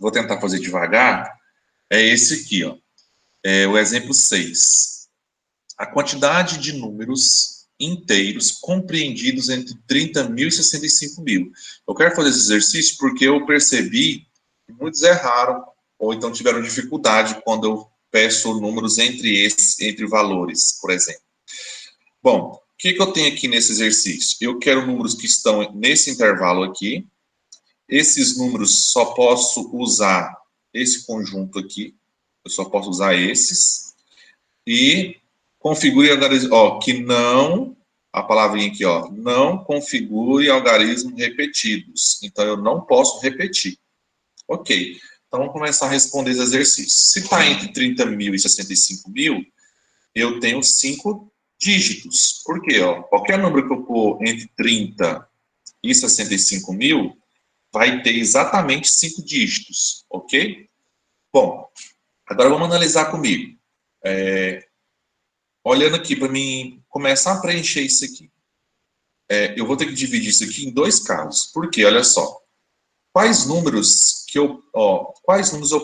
vou tentar fazer devagar, é esse aqui, ó. É o exemplo 6. A quantidade de números inteiros compreendidos entre 30.000 e 65.000. Eu quero fazer esse exercício porque eu percebi que muitos erraram ou então tiveram dificuldade quando eu peço números entre valores, por exemplo. Bom, o que eu tenho aqui nesse exercício? Eu quero números que estão nesse intervalo aqui. Esses números só posso usar esse conjunto aqui, eu só posso usar esses, e configure algarismo, ó, que não, a palavrinha aqui, ó, não configure algarismos repetidos. Então, eu não posso repetir. Ok. Então, vamos começar a responder os exercícios. Se está entre 30 mil e 65 mil, eu tenho 5 dígitos. Por quê? Ó, qualquer número que eu pôr entre 30 e 65 mil, vai ter exatamente 5 dígitos, ok? Bom, agora vamos analisar comigo. Olhando aqui para mim começar a preencher isso aqui. Eu vou ter que dividir isso aqui em 2 casos. Por quê? Olha só. Quais números eu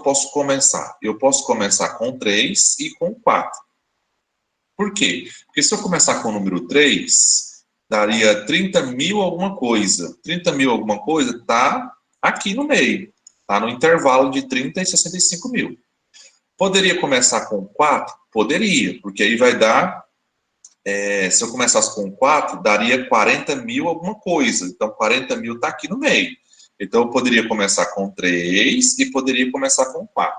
posso começar? Eu posso começar com 3 e com 4. Por quê? Porque se eu começar com o número 3, daria 30 mil alguma coisa. 30 mil alguma coisa está aqui no meio. Está no intervalo de 30 e 65 mil. Poderia começar com 4? Poderia, porque aí vai dar, se eu começasse com 4, daria 40 mil alguma coisa. Então, 40 mil está aqui no meio. Então, eu poderia começar com 3 e poderia começar com 4.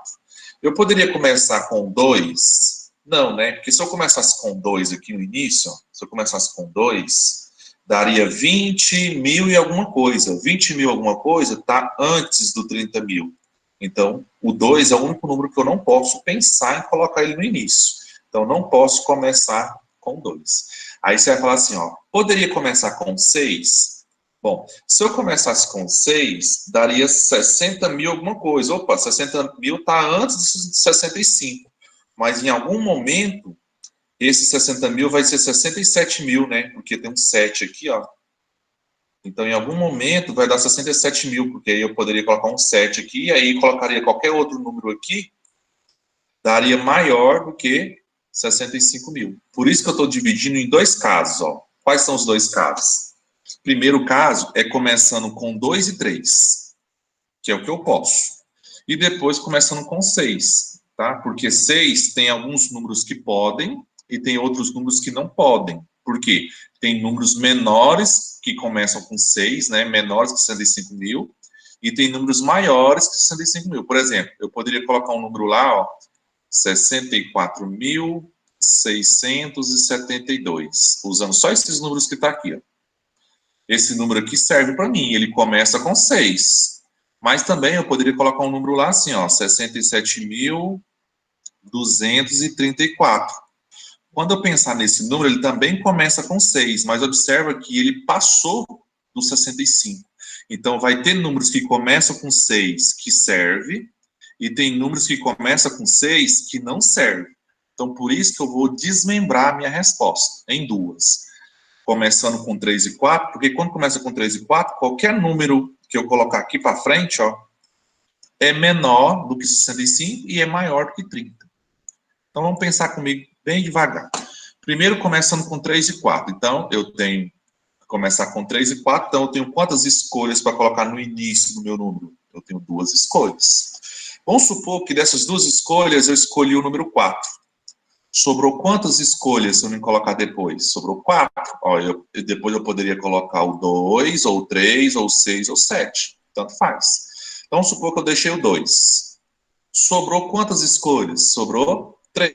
Eu poderia começar com 2? Não, né? Porque se eu começasse com 2 aqui no início, se eu começasse com 2, daria 20 mil e alguma coisa. 20 mil alguma coisa está antes do 30 mil. Então, o 2 é o único número que eu não posso pensar em colocar ele no início. Então, não posso começar com 2. Aí você vai falar assim, ó, poderia começar com 6? Bom, se eu começasse com 6, daria 60 mil alguma coisa. Opa, 60 mil está antes de 65. Mas em algum momento, esse 60 mil vai ser 67 mil, né? Porque tem um 7 aqui, ó. Então, em algum momento, vai dar 67 mil, porque aí eu poderia colocar um 7 aqui, e aí colocaria qualquer outro número aqui, daria maior do que 65 mil. Por isso que eu estou dividindo em 2 casos, ó. Quais são os 2 casos? Primeiro caso é começando com 2 e 3, que é o que eu posso. E depois começando com 6, tá? Porque 6 tem alguns números que podem e tem outros números que não podem. Por quê? Tem números menores que começam com 6, né? Menores que 65 mil. E tem números maiores que 65 mil. Por exemplo, eu poderia colocar um número lá, ó, 64.672, usando só esses números que está aqui, ó. Esse número aqui serve para mim, ele começa com 6. Mas também eu poderia colocar um número lá assim, ó, 67.234. Quando eu pensar nesse número, ele também começa com 6, mas observa que ele passou do 65. Então, vai ter números que começam com 6 que serve, e tem números que começam com 6 que não serve. Então, por isso que eu vou desmembrar a minha resposta em 2. Começando com 3 e 4, porque quando começa com 3 e 4, qualquer número que eu colocar aqui para frente, ó, é menor do que 65 e é maior do que 30. Então, vamos pensar comigo bem devagar. Primeiro, começando com 3 e 4. Então, eu tenho que começar com 3 e 4. Então, eu tenho quantas escolhas para colocar no início do meu número? Eu tenho 2 escolhas. Vamos supor que dessas 2 escolhas, eu escolhi o número 4. Sobrou quantas escolhas se eu me colocar depois? Sobrou 4. Ó, depois eu poderia colocar o 2, ou o 3, ou o 6, ou o 7. Tanto faz. Então, vamos supor que eu deixei o 2. Sobrou quantas escolhas? Sobrou 3.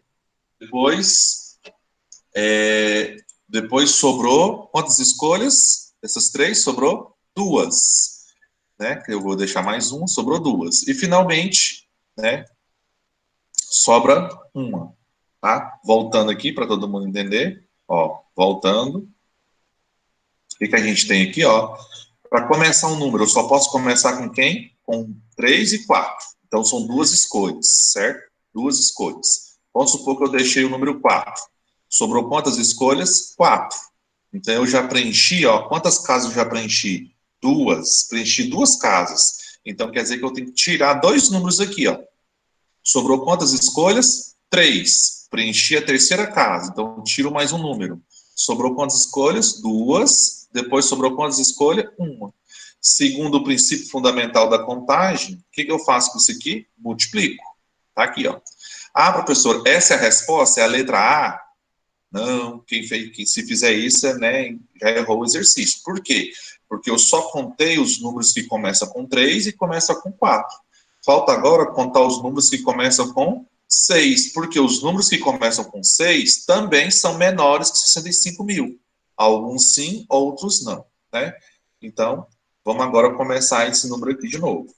Depois sobrou quantas escolhas? Essas 3 sobrou 2. Né? Eu vou deixar mais 1, sobrou 2. E finalmente, né, sobra 1. Tá? Voltando aqui para todo mundo entender. Ó, voltando. O que a gente tem aqui, ó? Para começar um número, eu só posso começar com quem? Com 3 e 4. Então, são 2 escolhas, certo? 2 escolhas. Vamos supor que eu deixei o número 4. Sobrou quantas escolhas? 4. Então, eu já preenchi, ó. Quantas casas eu já preenchi? 2. Preenchi 2 casas. Então, quer dizer que eu tenho que tirar 2 números aqui, ó. Sobrou quantas escolhas? 3. Preenchi a terceira casa. Então, tiro mais um número. Sobrou quantas escolhas? 2. Depois, sobrou quantas escolhas? 1. Segundo o princípio fundamental da contagem, o que eu faço com isso aqui? Multiplico. Tá aqui, ó. Ah, professor, essa é a resposta? É a letra A? Não, quem se fizer isso, né, já errou o exercício. Por quê? Porque eu só contei os números que começam com 3 e começam com 4. Falta agora contar os números que começam com 6, porque os números que começam com 6 também são menores que 65 mil. Alguns sim, outros não, né? Então, vamos agora começar esse número aqui de novo.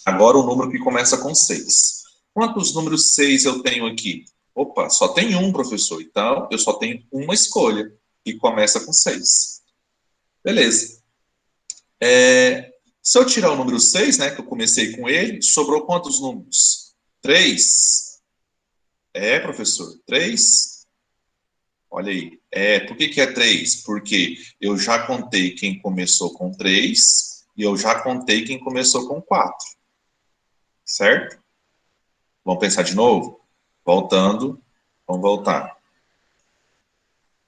Agora o número que começa com 6. Quantos números 6 eu tenho aqui? Opa, só tem um, professor. Então, eu só tenho uma escolha, que começa com 6. Beleza. Se eu tirar o número 6, né, que eu comecei com ele, sobrou quantos números? 3. Professor, 3. Olha aí. Por que é 3? Porque eu já contei quem começou com 3 e eu já contei quem começou com 4. Certo? Vamos pensar de novo? Voltando. Vamos voltar.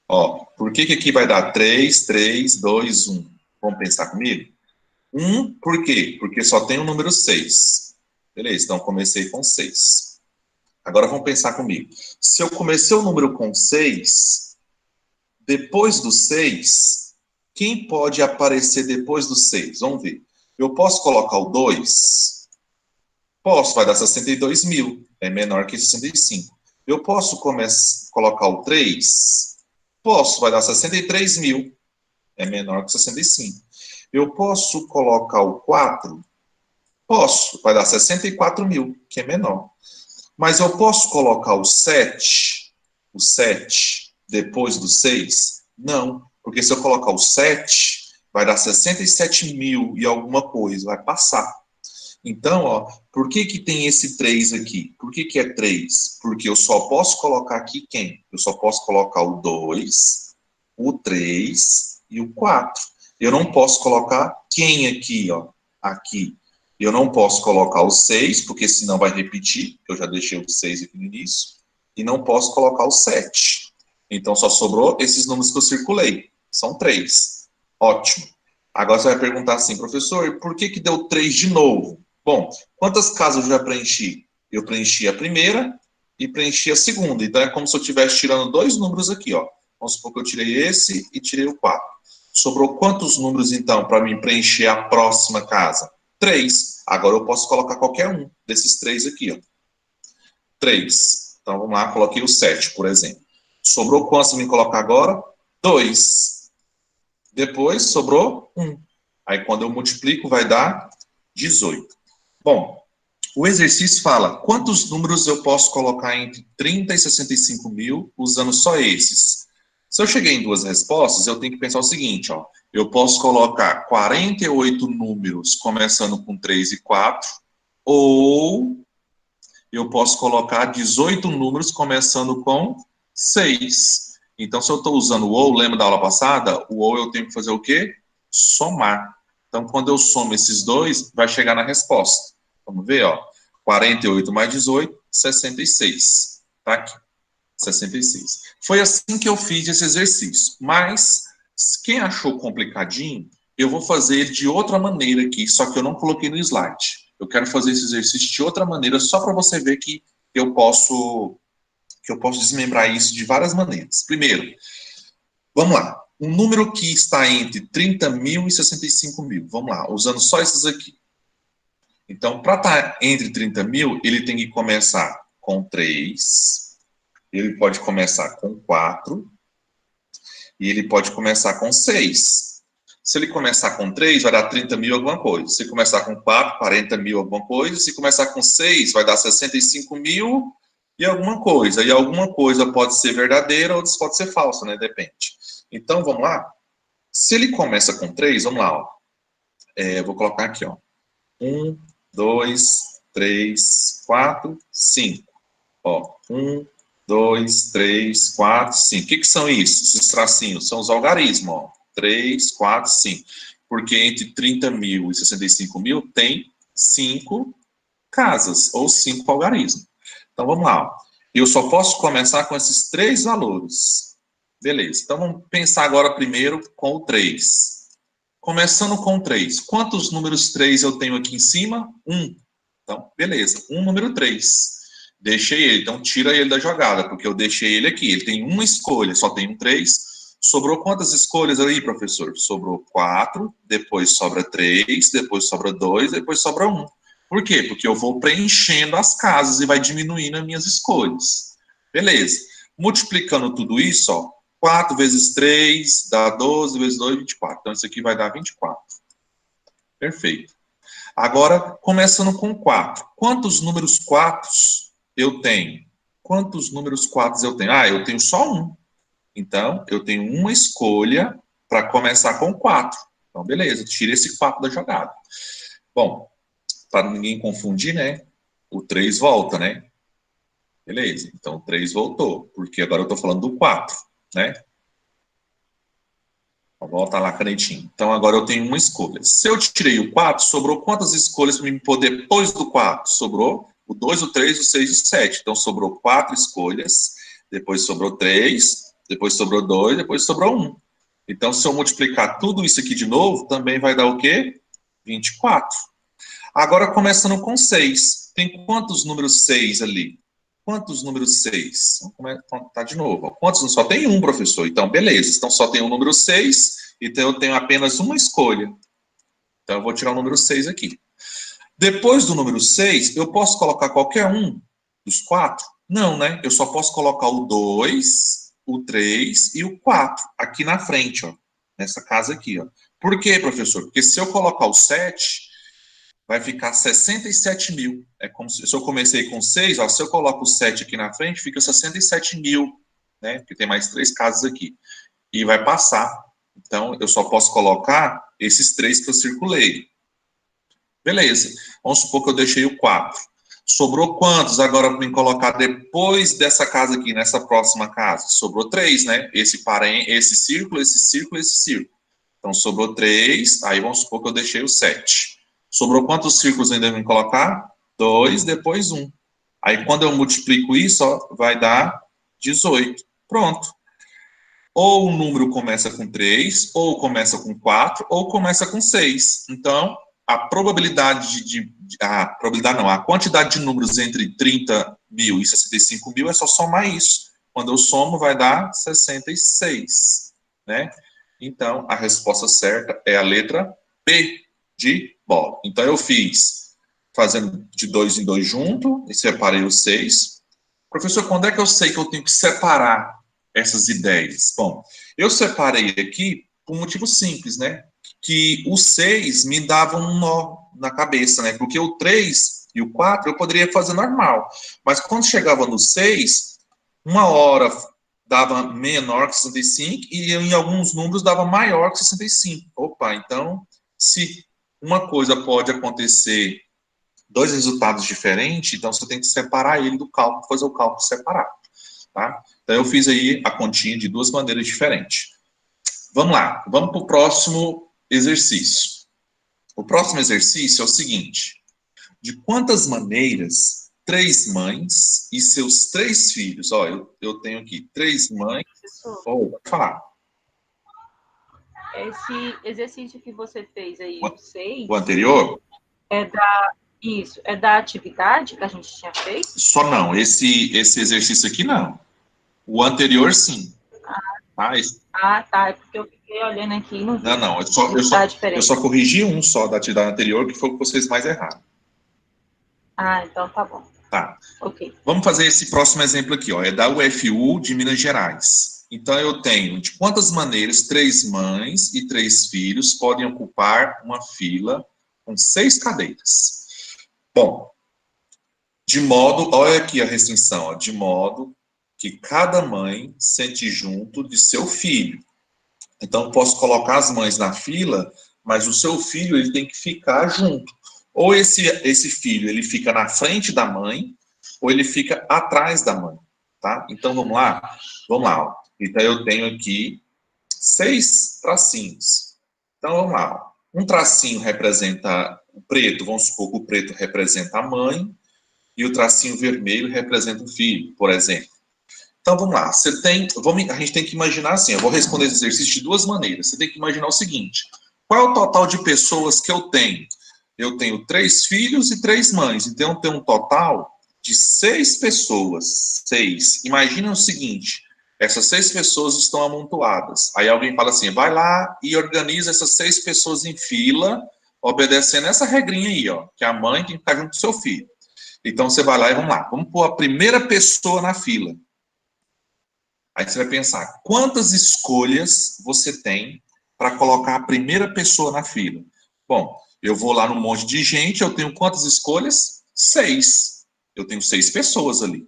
Ó, por que aqui vai dar 3, 3, 2, 1? Vamos pensar comigo? 1, por quê? Porque só tem o número 6. Beleza, então comecei com 6. Agora vamos pensar comigo. Se eu comecei o número com 6, depois do 6, quem pode aparecer depois do 6? Vamos ver. Eu posso colocar o 2? Posso, vai dar 62 mil. É menor que 65. Eu posso colocar o 3? Posso, vai dar 63 mil. É menor que 65. Eu posso colocar o 4? Posso, vai dar 64 mil, que é menor. Mas eu posso colocar o 7 depois do 6? Não, porque se eu colocar o 7, vai dar 67 mil e alguma coisa, vai passar. Então, ó, por que tem esse 3 aqui? Por que é 3? Porque eu só posso colocar aqui quem? Eu só posso colocar o 2, o 3 e o 4. Eu não posso colocar quem aqui, ó, aqui. Eu não posso colocar o 6, porque senão vai repetir, eu já deixei o 6 aqui no início, e não posso colocar o 7. Então, só sobrou esses números que eu circulei. São 3. Ótimo. Agora você vai perguntar assim, professor, por que deu 3 de novo? Bom, quantas casas eu já preenchi? Eu preenchi a primeira e preenchi a segunda. Então, é como se eu estivesse tirando 2 números aqui, ó. Vamos supor que eu tirei esse e tirei o 4. Sobrou quantos números, então, para mim preencher a próxima casa? 3. Agora eu posso colocar qualquer um desses 3 aqui, ó. 3. Então, vamos lá, coloquei o 7, por exemplo. Sobrou quantos para me colocar agora? 2. Depois, sobrou 1. Aí, quando eu multiplico, vai dar 18. Bom, o exercício fala quantos números eu posso colocar entre 30 e 65 mil usando só esses. Se eu cheguei em 2 respostas, eu tenho que pensar o seguinte, ó. Eu posso colocar 48 números começando com 3 e 4, ou eu posso colocar 18 números começando com 6. Então, se eu estou usando o ou, lembra da aula passada? O ou eu tenho que fazer o quê? Somar. Então, quando eu somo esses dois, vai chegar na resposta. Vamos ver, ó. 48 mais 18, 66. Tá aqui. 66. Foi assim que eu fiz esse exercício. Mas, quem achou complicadinho, eu vou fazer ele de outra maneira aqui, só que eu não coloquei no slide. Eu quero fazer esse exercício de outra maneira, só para você ver que eu posso desmembrar isso de várias maneiras. Primeiro, vamos lá. Um número que está entre 30 mil e 65 mil. Vamos lá, usando só esses aqui. Então, para estar entre 30 mil, ele tem que começar com 3, ele pode começar com 4, e ele pode começar com 6. Se ele começar com 3, vai dar 30 mil alguma coisa. Se começar com 4, 40 mil alguma coisa. Se começar com 6, vai dar 65 mil e alguma coisa. E alguma coisa pode ser verdadeira, ou pode ser falsa, né? Depende. Então, vamos lá. Se ele começa com 3, vamos lá, ó. Vou colocar aqui, ó. 1, 2, 3, 4, 5. Ó, 1, 2, 3, 4, 5. O que são isso? Esses tracinhos? São os algarismos, ó. 3, 4, 5. Porque entre 30 mil e 65 mil tem 5 casas, ou 5 algarismos. Então, vamos lá. Ó. Eu só posso começar com esses 3 valores. Beleza. Então, vamos pensar agora primeiro com o 3. Começando com 3. Quantos números 3 eu tenho aqui em cima? 1. Então, beleza. Número 3. Deixei ele. Então, tira ele da jogada, porque eu deixei ele aqui. Ele tem uma escolha, só tem um 3. Sobrou quantas escolhas aí, professor? Sobrou 4, depois sobra 3, depois sobra 2, depois sobra 1. Por quê? Porque eu vou preenchendo as casas e vai diminuindo as minhas escolhas. Beleza. Multiplicando tudo isso, ó, 4 vezes 3 dá 12, vezes 2, 24. Então, isso aqui vai dar 24. Perfeito. Agora, começando com 4. Quantos números 4 eu tenho? Quantos números 4 eu tenho? Ah, eu tenho só um. Então, eu tenho uma escolha para começar com 4. Então, beleza, tira esse 4 da jogada. Bom, para ninguém confundir, né? O 3 volta, né? Beleza, então o 3 voltou, porque agora eu estou falando do 4, né? Volta lá, canetinho. Então, agora eu tenho uma escolha. Se eu tirei o 4, sobrou quantas escolhas para me pôr depois do 4? Sobrou o 2, o 3, o 6 e o 7. Então, sobrou 4 escolhas, depois sobrou 3, depois sobrou 2, depois sobrou 1. Então, se eu multiplicar tudo isso aqui de novo, também vai dar o quê? 24. Agora, começando com 6. Tem quantos números 6 ali? Quantos números 6? Vamos contar de novo. Quantos? Só tem um, professor. Então, beleza. Então, só tem o número 6. Então, eu tenho apenas uma escolha. Então, eu vou tirar o número 6 aqui. Depois do número 6, eu posso colocar qualquer um dos 4? Não, né? Eu só posso colocar o 2, o 3 e o 4 aqui na frente, ó. Nessa casa aqui, ó. Por quê, professor? Porque se eu colocar o 7... vai ficar 67 mil. É como se eu comecei com 6, ó, se eu coloco o 7 aqui na frente, fica 67 mil, né? Porque tem mais 3 casas aqui. E vai passar. Então, eu só posso colocar esses 3 que eu circulei. Beleza. Vamos supor que eu deixei o 4. Sobrou quantos agora para mim colocar depois dessa casa aqui, nessa próxima casa? Sobrou 3, né? Esse círculo, esse círculo, esse círculo. Então, sobrou 3, aí vamos supor que eu deixei o 7. Sobrou quantos círculos ainda devem colocar? 2, depois 1. Aí, quando eu multiplico isso, ó, vai dar 18. Pronto. Ou o número começa com 3, ou começa com 4, ou começa com 6. Então, a probabilidade a quantidade de números entre 30 mil e 65 mil é só somar isso. Quando eu somo, vai dar 66, né? Então, a resposta certa é a letra B, de bola. Então, eu fiz fazendo de 2 em 2 junto, e separei os 6. Professor, quando é que eu sei que eu tenho que separar essas ideias? Bom, eu separei aqui por um motivo simples, né? Que o 6 me dava um nó na cabeça, né? Porque o 3 e o 4 eu poderia fazer normal. Mas quando chegava no 6, uma hora dava menor que 65 e em alguns números dava maior que 65. Opa, então, se uma coisa pode acontecer, 2 resultados diferentes, então você tem que separar ele do cálculo, fazer o cálculo separado, tá? Então, eu fiz aí a continha de 2 maneiras diferentes. Vamos lá, vamos para o próximo exercício. O próximo exercício é o seguinte: de quantas maneiras 3 mães e seus 3 filhos, ó, eu tenho aqui 3 mães, vou falar. Esse exercício que você fez aí, o 6... O anterior? É da atividade que a gente tinha feito? Só não, esse exercício aqui não. O anterior, sim. Tá, é porque eu fiquei olhando aqui e não vi. Não, eu só corrigi um só da atividade anterior, que foi o que vocês mais erraram. Então tá bom. Tá. Ok. Vamos fazer esse próximo exemplo aqui, ó. É da UFU de Minas Gerais. Então, eu tenho de quantas maneiras 3 mães e 3 filhos podem ocupar uma fila com 6 cadeiras. Bom, de modo, olha aqui a restrição, ó, de modo que cada mãe sente junto de seu filho. Então, posso colocar as mães na fila, mas o seu filho ele tem que ficar junto. Ou esse filho ele fica na frente da mãe, ou ele fica atrás da mãe, tá? Então, vamos lá? Vamos lá, ó. Então, eu tenho aqui 6 tracinhos. Então, vamos lá, ó. Um tracinho representa o preto, vamos supor que o preto representa a mãe, e o tracinho vermelho representa o filho, por exemplo. Então, vamos lá. A gente tem que imaginar assim, eu vou responder esse exercício de 2 maneiras. Você tem que imaginar o seguinte: qual é o total de pessoas que eu tenho? Eu tenho 3 filhos e 3 mães, então eu tenho um total de 6 pessoas. 6. Imagina o seguinte: essas 6 pessoas estão amontoadas. Aí alguém fala assim, vai lá e organiza essas 6 pessoas em fila obedecendo essa regrinha aí, ó, que a mãe tem que ficar junto com o seu filho. Então, você vai lá e vamos lá. Vamos pôr a primeira pessoa na fila. Aí você vai pensar, quantas escolhas você tem para colocar a primeira pessoa na fila? Bom, eu vou lá num monte de gente, eu tenho quantas escolhas? 6. Eu tenho 6 pessoas ali.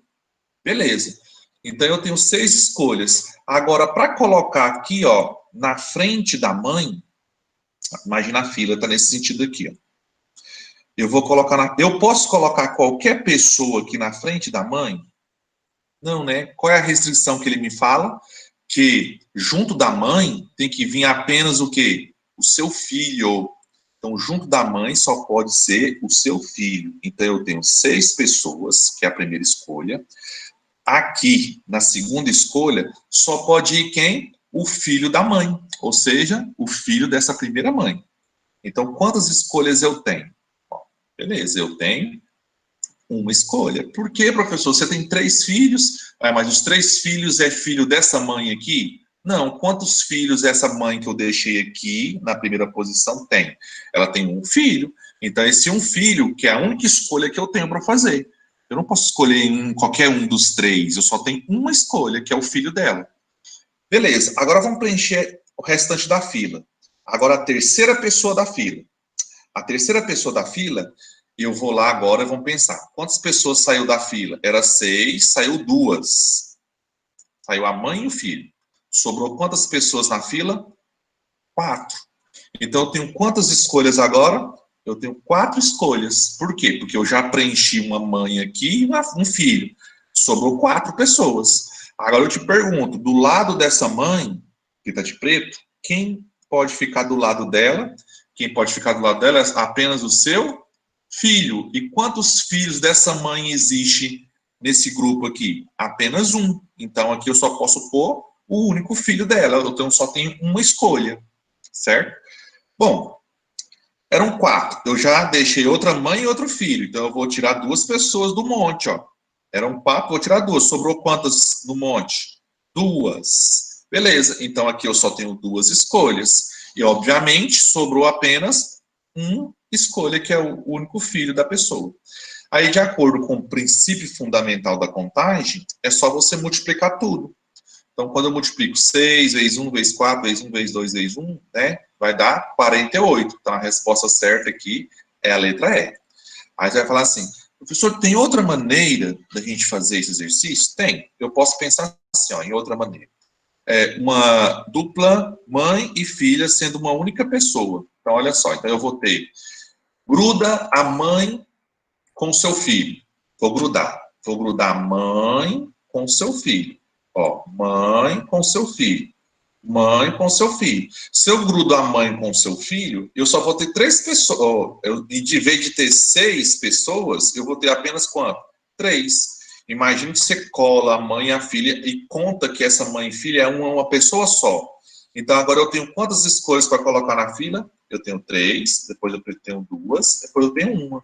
Beleza. Então, eu tenho 6 escolhas. Agora, para colocar aqui, ó, na frente da mãe, imagina a fila, tá nesse sentido aqui, ó. Eu posso colocar qualquer pessoa aqui na frente da mãe? Não, né? Qual é a restrição que ele me fala? Que junto da mãe tem que vir apenas o quê? O seu filho. Então, junto da mãe só pode ser o seu filho. Então, eu tenho 6 pessoas, que é a primeira escolha. Aqui, na segunda escolha, só pode ir quem? O filho da mãe. Ou seja, o filho dessa primeira mãe. Então, quantas escolhas eu tenho? Bom, beleza, eu tenho uma escolha. Por quê, professor? Você tem 3 filhos, mas os 3 filhos é filho dessa mãe aqui? Não. Quantos filhos essa mãe que eu deixei aqui na primeira posição tem? Ela tem um filho. Então, esse um filho, que é a única escolha que eu tenho para fazer. Eu não posso escolher qualquer um dos 3. Eu só tenho uma escolha, que é o filho dela. Beleza. Agora vamos preencher o restante da fila. Agora a terceira pessoa da fila. A terceira pessoa da fila, eu vou lá agora e vamos pensar. Quantas pessoas saiu da fila? Era 6, saiu 2. Saiu a mãe e o filho. Sobrou quantas pessoas na fila? 4. Então, eu tenho quantas escolhas agora? Eu tenho 4 escolhas. Por quê? Porque eu já preenchi uma mãe aqui e um filho. Sobrou 4 pessoas. Agora eu te pergunto, do lado dessa mãe, que está de preto, quem pode ficar do lado dela? Quem pode ficar do lado dela é apenas o seu filho. E quantos filhos dessa mãe existe nesse grupo aqui? Apenas um. Então, aqui eu só posso pôr o único filho dela. Então, só tenho uma escolha. Certo? Bom, eram 4. Eu já deixei outra mãe e outro filho. Então, eu vou tirar 2 pessoas do monte, ó. Eram 4, vou tirar 2. Sobrou quantas no monte? 2. Beleza. Então, aqui eu só tenho 2 escolhas. E, obviamente, sobrou apenas uma escolha, que é o único filho da pessoa. Aí, de acordo com o princípio fundamental da contagem, é só você multiplicar tudo. Então, quando eu multiplico 6 vezes 1, vezes 4, vezes 1, vezes 2, vezes 1, né, vai dar 48. Então, a resposta certa aqui é a letra E. Aí você vai falar assim, professor, tem outra maneira da gente fazer esse exercício? Tem. Eu posso pensar assim, ó, em outra maneira. Uma dupla mãe e filha sendo uma única pessoa. Então, olha só. Então, eu vou ter gruda a mãe com o seu filho. Vou grudar. Vou grudar a mãe com o seu filho. Ó, mãe com seu filho. Mãe com seu filho. Se eu grudo a mãe com seu filho, eu só vou ter 3 pessoas. E de vez de ter 6 pessoas, eu vou ter apenas quanto? 3. Imagine que você cola a mãe e a filha e conta que essa mãe e filha é uma pessoa só. Então, agora eu tenho quantas escolhas para colocar na fila? Eu tenho 3, depois eu tenho 2, depois eu tenho 1.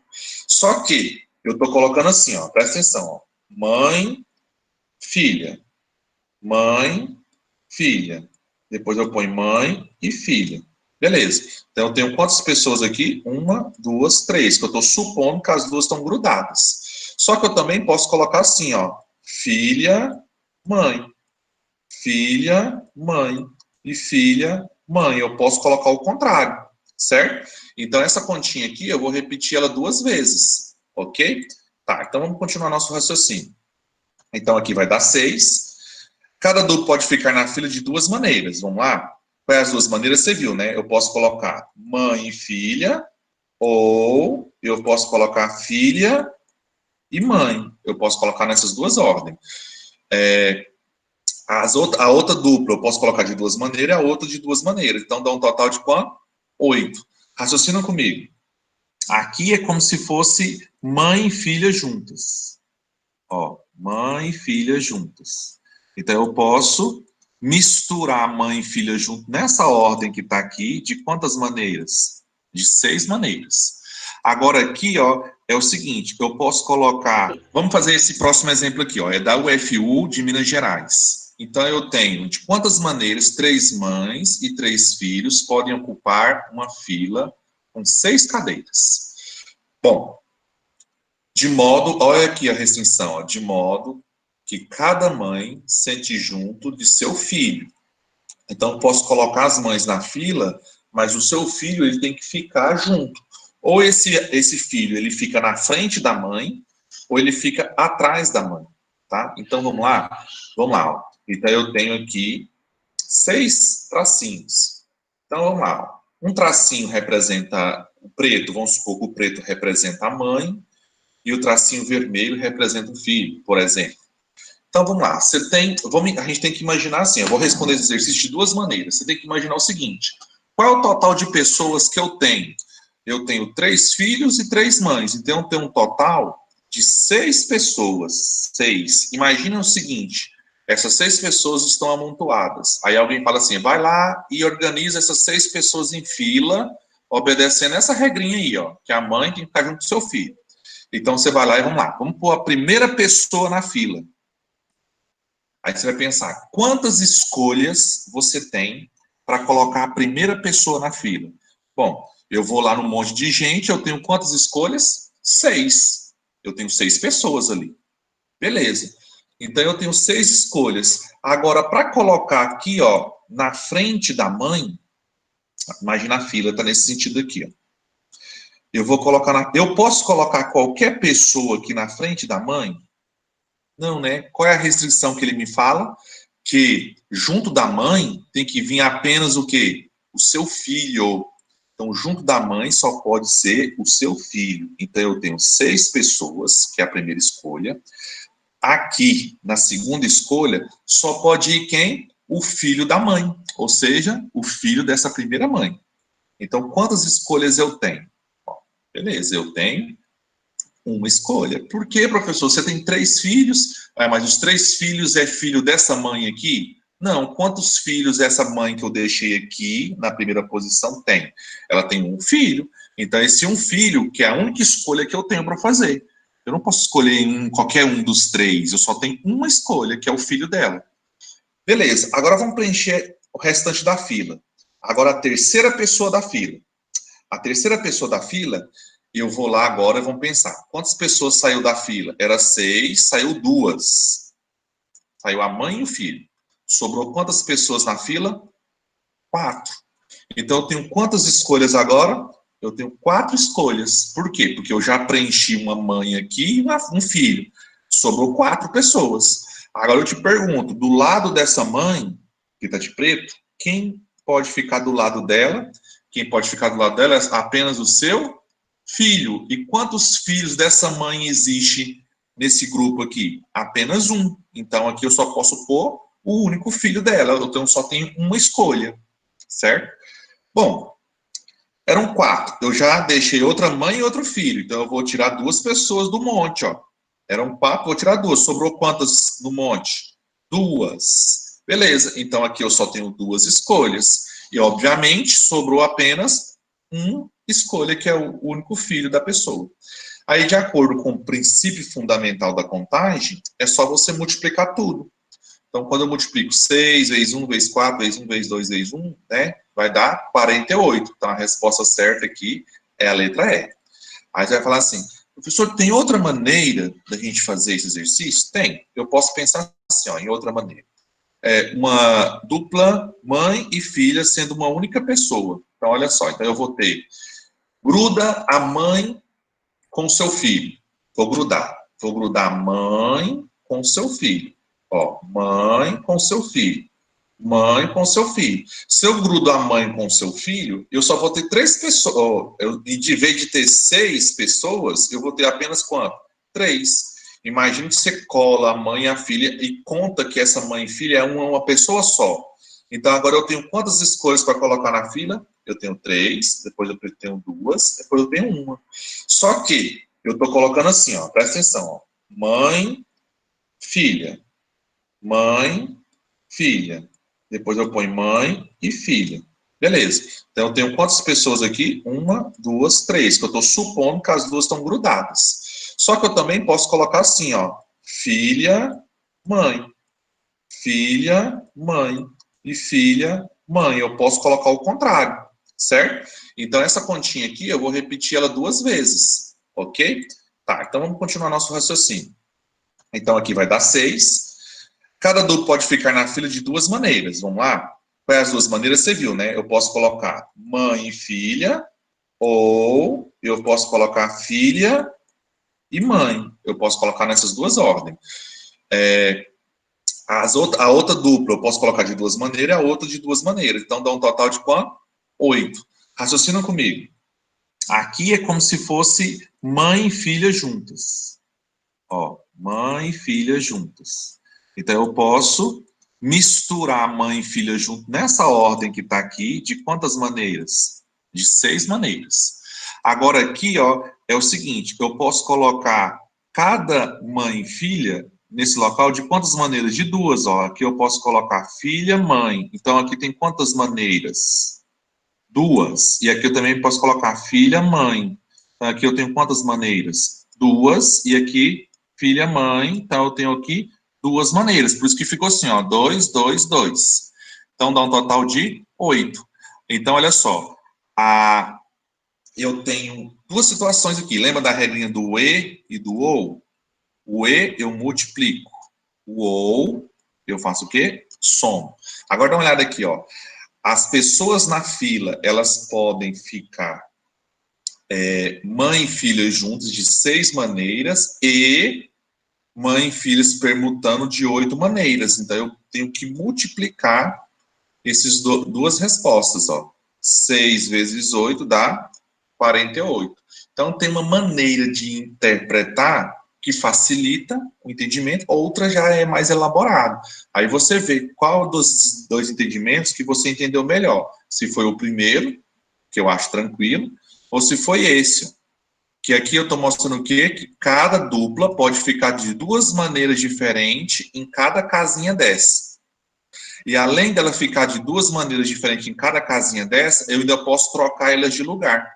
Só que eu estou colocando assim, ó, presta atenção, ó. Mãe, filha. Mãe, filha. Depois eu ponho mãe e filha. Beleza. Então eu tenho quantas pessoas aqui? 1, 2, 3, que eu estou supondo que as duas estão grudadas. Só que eu também posso colocar assim, ó. Filha, mãe. Filha, mãe. E filha, mãe. Eu posso colocar o contrário, certo? Então essa continha aqui, eu vou repetir ela 2 vezes, ok? Tá, então vamos continuar nosso raciocínio. Então aqui vai dar 6. Cada duplo pode ficar na fila de 2 maneiras. Vamos lá? Quais as 2 maneiras? Você viu, né? Eu posso colocar mãe e filha, ou eu posso colocar filha e mãe. Eu posso colocar nessas 2 ordens. A outra dupla eu posso colocar de 2 maneiras e a outra de 2 maneiras. Então dá um total de quanto? 8. Raciocina comigo. Aqui é como se fosse mãe e filha juntas. Ó, mãe e filha juntas. Então, eu posso misturar mãe e filha junto nessa ordem que está aqui, de quantas maneiras? De 6 maneiras. Agora, aqui, ó, é o seguinte, eu posso colocar... Vamos fazer esse próximo exemplo aqui, ó, é da UFU de Minas Gerais. Então, eu tenho de quantas maneiras 3 mães e 3 filhos podem ocupar uma fila com 6 cadeiras. Bom, de modo, olha aqui a restrição, ó, de modo que cada mãe sente junto de seu filho. Então, posso colocar as mães na fila, mas o seu filho ele tem que ficar junto. Ou esse filho ele fica na frente da mãe, ou ele fica atrás da mãe, tá? Então, vamos lá? Vamos lá, ó. Então, eu tenho aqui 6 tracinhos. Então, vamos lá. Ó. Um tracinho representa o preto, vamos supor que o preto representa a mãe, e o tracinho vermelho representa o filho, por exemplo. Então, vamos lá. A gente tem que imaginar assim, eu vou responder esse exercício de 2 maneiras. Você tem que imaginar o seguinte, qual é o total de pessoas que eu tenho? Eu tenho 3 filhos e 3 mães, então eu tenho um total de 6 pessoas. 6. Imagina o seguinte, essas 6 pessoas estão amontoadas. Aí alguém fala assim, vai lá e organiza essas 6 pessoas em fila, obedecendo essa regrinha aí, ó, que a mãe tem que ficar junto com o seu filho. Então, você vai lá e vamos lá. Vamos pôr a primeira pessoa na fila. Aí você vai pensar, quantas escolhas você tem para colocar a primeira pessoa na fila? Bom, eu vou lá num monte de gente, eu tenho quantas escolhas? 6. Eu tenho 6 pessoas ali. Beleza. Então, eu tenho 6 escolhas. Agora, para colocar aqui, ó, na frente da mãe, imagina a fila, tá nesse sentido aqui, ó. Eu posso colocar qualquer pessoa aqui na frente da mãe? Não, né? Qual é a restrição que ele me fala? Que junto da mãe tem que vir apenas o quê? O seu filho. Então, junto da mãe só pode ser o seu filho. Então, eu tenho 6 pessoas, que é a primeira escolha. Aqui, na segunda escolha, só pode ir quem? O filho da mãe. Ou seja, o filho dessa primeira mãe. Então, quantas escolhas eu tenho? Beleza, eu tenho uma escolha. Por quê, professor? Você tem 3 filhos, mas os 3 filhos é filho dessa mãe aqui? Não, quantos filhos essa mãe que eu deixei aqui na primeira posição tem? Ela tem um filho. Então, esse um filho, que é a única escolha que eu tenho para fazer. Eu não posso escolher qualquer um dos 3, eu só tenho uma escolha, que é o filho dela. Beleza, agora vamos preencher o restante da fila. Agora, a terceira pessoa da fila. A terceira pessoa da fila, eu vou lá agora e vamos pensar. Quantas pessoas saiu da fila? Era 6, saiu 2. Saiu a mãe e o filho. Sobrou quantas pessoas na fila? 4. Então, eu tenho quantas escolhas agora? Eu tenho 4 escolhas. Por quê? Porque eu já preenchi uma mãe aqui e um filho. Sobrou 4 pessoas. Agora eu te pergunto, do lado dessa mãe, que está de preto, quem pode ficar do lado dela? Quem pode ficar do lado dela é apenas o seu filho. E quantos filhos dessa mãe existe nesse grupo aqui? Apenas um. Então, aqui eu só posso pôr o único filho dela. Então, só tenho uma escolha. Certo? Bom, eram 4. Eu já deixei outra mãe e outro filho. Então, eu vou tirar 2 pessoas do monte, ó. Eram 4, vou tirar 2. Sobrou quantas no monte? 2. Beleza. Então, aqui eu só tenho 2 escolhas. E, obviamente, sobrou apenas uma escolha, que é o único filho da pessoa. Aí, de acordo com o princípio fundamental da contagem, é só você multiplicar tudo. Então, quando eu multiplico 6 vezes 1, vezes 4, vezes 1, vezes 2, vezes 1, né, vai dar 48. Então, a resposta certa aqui é a letra E. Aí você vai falar assim, professor, tem outra maneira da gente fazer esse exercício? Tem. Eu posso pensar assim, ó, em outra maneira. Uma dupla mãe e filha sendo uma única pessoa. Então, olha só. Então, eu vou ter gruda a mãe com o seu filho. Vou grudar. Vou grudar a mãe com o seu filho. Ó, mãe com seu filho. Mãe com seu filho. Se eu grudo a mãe com seu filho, eu só vou ter 3 pessoas. E de vez de ter 6 pessoas, eu vou ter apenas quanto? 3. Imagine que você cola a mãe e a filha e conta que essa mãe e filha é uma pessoa só. Então, agora eu tenho quantas escolhas para colocar na fila? Eu tenho 3, depois eu tenho 2, depois eu tenho 1. Só que eu estou colocando assim, ó, presta atenção. Ó, mãe, filha. Mãe, filha. Depois eu ponho mãe e filha. Beleza. Então, eu tenho quantas pessoas aqui? 1, 2, 3, que eu estou supondo que as duas estão grudadas. Só que eu também posso colocar assim, ó, filha, mãe. Filha, mãe. E filha, mãe. Eu posso colocar o contrário. certo? Então, essa continha aqui, eu vou repetir ela 2 vezes, ok? Tá, então vamos continuar nosso raciocínio. Então, aqui vai dar 6. Cada duplo pode ficar na fila de 2 maneiras, vamos lá? Quais as 2 maneiras? Você viu, né? Eu posso colocar mãe e filha, ou eu posso colocar filha e mãe. Eu posso colocar nessas 2 ordens. A outra dupla eu posso colocar de 2 maneiras, a outra de 2 maneiras. Então, dá um total de quanto? 8. Raciocina comigo. Aqui é como se fosse mãe e filha juntas. Ó, mãe e filha juntas. Então, eu posso misturar mãe e filha junto nessa ordem que está aqui, de quantas maneiras? De 6 maneiras. Agora, aqui, ó, é o seguinte, eu posso colocar cada mãe e filha nesse local de quantas maneiras? De 2, ó. Aqui eu posso colocar filha, mãe. Então, aqui tem quantas maneiras? 2. E aqui eu também posso colocar filha, mãe. Então, aqui eu tenho quantas maneiras? 2. E aqui, filha, mãe. Então, eu tenho aqui 2 maneiras. Por isso que ficou assim, ó. 2, 2, 2. Então, dá um total de 8. Então, olha só. Eu tenho 2 situações aqui. Lembra da regrinha do e do ou? O e eu multiplico. O ou eu faço o quê? Somo. Agora dá uma olhada aqui, ó. As pessoas na fila, elas podem ficar mãe e filha juntas de 6 maneiras e mãe e filhas permutando de 8 maneiras. Então, eu tenho que multiplicar essas 2 respostas, ó. 6 vezes 8 dá 48. Então, tem uma maneira de interpretar que facilita o entendimento, outra já é mais elaborado. Aí você vê qual dos 2 entendimentos que você entendeu melhor. Se foi o primeiro, que eu acho tranquilo, ou se foi esse. Que aqui eu estou mostrando o quê? Que cada dupla pode ficar de 2 maneiras diferentes em cada casinha dessa. E além dela ficar de 2 maneiras diferentes em cada casinha dessa, eu ainda posso trocar elas de lugar,